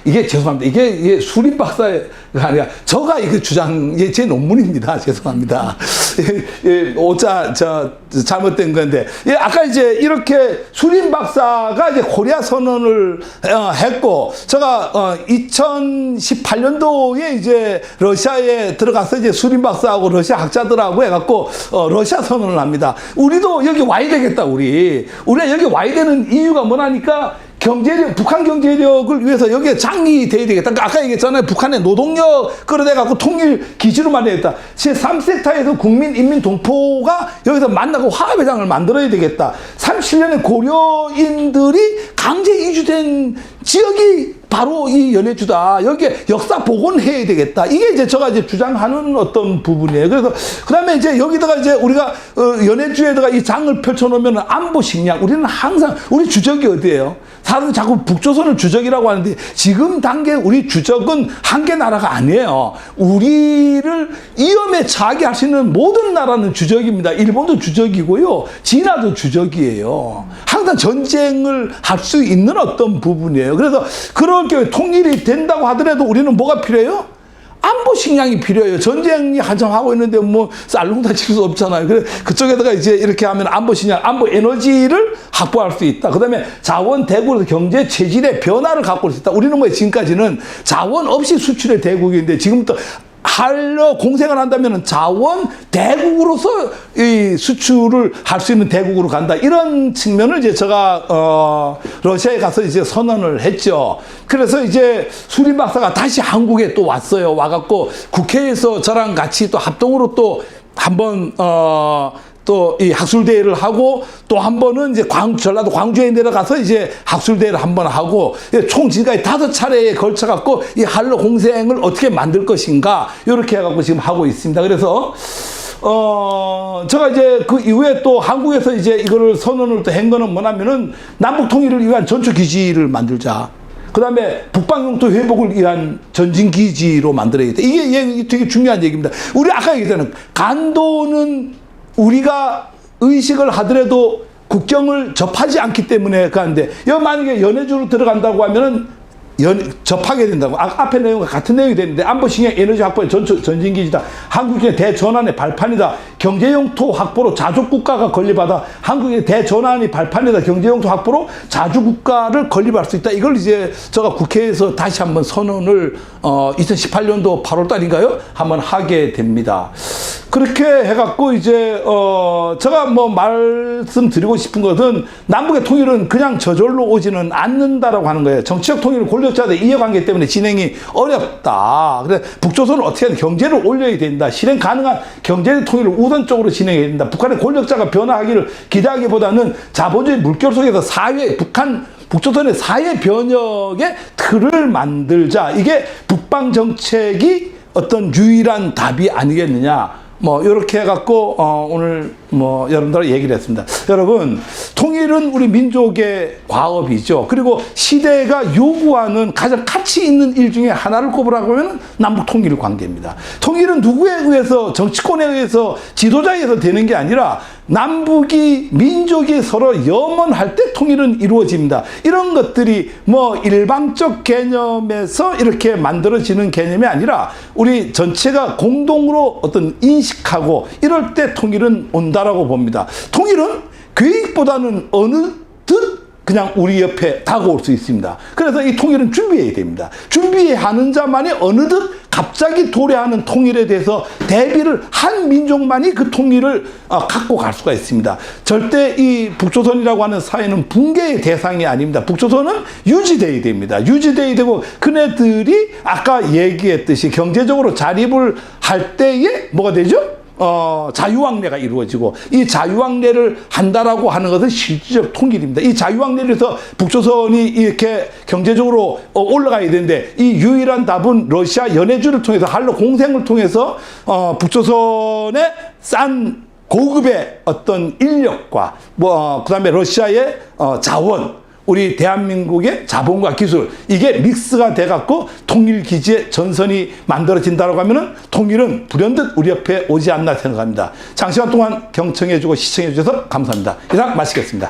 이게 죄송합니다. 이게 수림 박사가 아니라 저가 이거 제 논문입니다. 죄송합니다. 오자 잘못된 건데, 아까 이제 이렇게 수림 박사가 이제 코리아 선언을 했고, 제가 2018년도에 이제 러시아에 들어가서 이제 수림 박사하고 러시아 학자들하고 해갖고 러시아 선언을 합니다. 우리도 여기 와야 되겠다. 우리가 여기 와야 되는 이유가 뭐라니까. 경제력, 북한 경제력을 위해서 여기에 장이 돼야 되겠다. 그러니까 아까 얘기했잖아요. 북한의 노동력 끌어내갖고 통일 기지로 만들겠다. 제3섹터에서 국민, 인민, 동포가 여기서 만나고 화합의 장을 만들어야 되겠다. 37년에 고려인들이 강제 이주된 지역이 바로 이 연해주다. 여기에 역사 복원해야 되겠다. 이게 이제 제가 이제 주장하는 어떤 부분이에요. 그래서 그 다음에 이제 여기다가 이제 우리가 연해주에다가 이 장을 펼쳐놓으면 안보 식량. 우리는 항상 우리 주적이 어디예요? 사람들이 자꾸 북조선을 주적이라고 하는데 지금 단계 우리 주적은 한 개 나라가 아니에요. 우리를 위험에 처하게 할 수 있는 모든 나라는 주적입니다. 일본도 주적이고요. 진화도 주적이에요. 항상 전쟁을 할 수 있는 어떤 부분이에요. 그래서 그럴 경우에 통일이 된다고 하더라도 우리는 뭐가 필요해요? 안보 식량이 필요해요. 전쟁이 한참 하고 있는데 뭐 쌀농사 칠 수 없잖아요. 그래서 그쪽에다가 이제 이렇게 하면 안보 식량, 안보 에너지를 확보할 수 있다. 그 다음에 자원 대국으로서 경제 체질의 변화를 갖고 올 수 있다. 우리는 뭐 지금까지는 자원 없이 수출의 대국인데 지금부터 한로 공생을 한다면 자원 대국으로서 이 수출을 할 수 있는 대국으로 간다. 이런 측면을 이제 제가 러시아에 가서 이제 선언을 했죠. 그래서 이제 수림 박사가 다시 한국에 또 왔어요. 와갖고 국회에서 저랑 같이 또 합동으로 또 한번 또 이 학술대회를 하고 또 한 번은 이제 전라도 광주에 내려가서 이제 학술대회를 한 번 하고 총 지금까지 5차례에 걸쳐 갖고 이 한러 공생을 어떻게 만들 것인가 이렇게 해갖고 지금 하고 있습니다. 그래서 제가 이제 그 이후에 또 한국에서 이제 이거를 선언을 또 한 거는 뭐냐면은 남북 통일을 위한 전초 기지를 만들자. 그 다음에 북방 영토 회복을 위한 전진 기지로 만들어야겠다. 이게 되게 중요한 얘기입니다. 우리 아까 얘기했잖아요. 간도는 우리가 의식을 하더라도 국경을 접하지 않기 때문에 가는데, 만약에 연해주로 들어간다고 하면은 접하게 된다고. 앞에 내용과 같은 내용이 되는데, 안보신경 에너지 확보의 전진기지다. 한국의 대전환의 발판이다. 경제용토 확보로 자주국가가 건립하다. 한국의 대전환이 발판이다. 경제용토 확보로 자주국가를 건립할 수 있다. 이걸 이제 제가 국회에서 다시 한번 선언을 2018년도 8월 달인가요? 한번 하게 됩니다. 그렇게 해갖고 이제 제가 뭐 말씀드리고 싶은 것은 남북의 통일은 그냥 저절로 오지는 않는다라고 하는 거예요. 정치적 통일을 권력자들의 이해관계 때문에 진행이 어렵다. 그래서 북조선을 어떻게 하든 경제를 올려야 된다. 실행 가능한 경제 통일을 우선적으로 진행해야 된다. 북한의 권력자가 변화하기를 기대하기보다는 자본주의 물결 속에서 북조선의 사회 변혁의 틀을 만들자. 이게 북방 정책이 어떤 유일한 답이 아니겠느냐. 뭐 이렇게 해갖고 오늘 뭐 여러분들 얘기를 했습니다. 여러분, 통일은 우리 민족의 과업이죠. 그리고 시대가 요구하는 가장 가치 있는 일 중에 하나를 꼽으라고 하면 남북 통일 관계입니다. 통일은 누구에 의해서, 정치권에 의해서, 지도자에 의해서 되는 게 아니라 남북이, 민족이 서로 염원할 때 통일은 이루어집니다. 이런 것들이 뭐 일방적 개념에서 이렇게 만들어지는 개념이 아니라 우리 전체가 공동으로 어떤 인식하고 이럴 때 통일은 온다라고 봅니다. 통일은 계획보다는 어느덧 그냥 우리 옆에 다가올 수 있습니다. 그래서 이 통일은 준비해야 됩니다. 준비하는 자만이 어느덧 갑자기 도래하는 통일에 대해서 대비를 한 민족만이 그 통일을 갖고 갈 수가 있습니다. 절대 이 북조선이라고 하는 사회는 붕괴의 대상이 아닙니다. 북조선은 유지돼야 됩니다. 유지돼야 되고, 그네들이 아까 얘기했듯이 경제적으로 자립을 할 때에 뭐가 되죠? 자유왕래가 이루어지고, 이 자유왕래를 한다라고 하는 것은 실질적 통일입니다. 이 자유왕래에서 북조선이 이렇게 경제적으로 올라가야 되는데, 이 유일한 답은 러시아 연해주를 통해서, 한러 공생을 통해서 북조선의 싼 고급의 어떤 인력과 그 다음에 러시아의 자원, 우리 대한민국의 자본과 기술, 이게 믹스가 돼갖고 통일기지의 전선이 만들어진다고 하면은 통일은 불현듯 우리 옆에 오지 않나 생각합니다. 장시간 동안 경청해주고 시청해주셔서 감사합니다. 이상 마치겠습니다.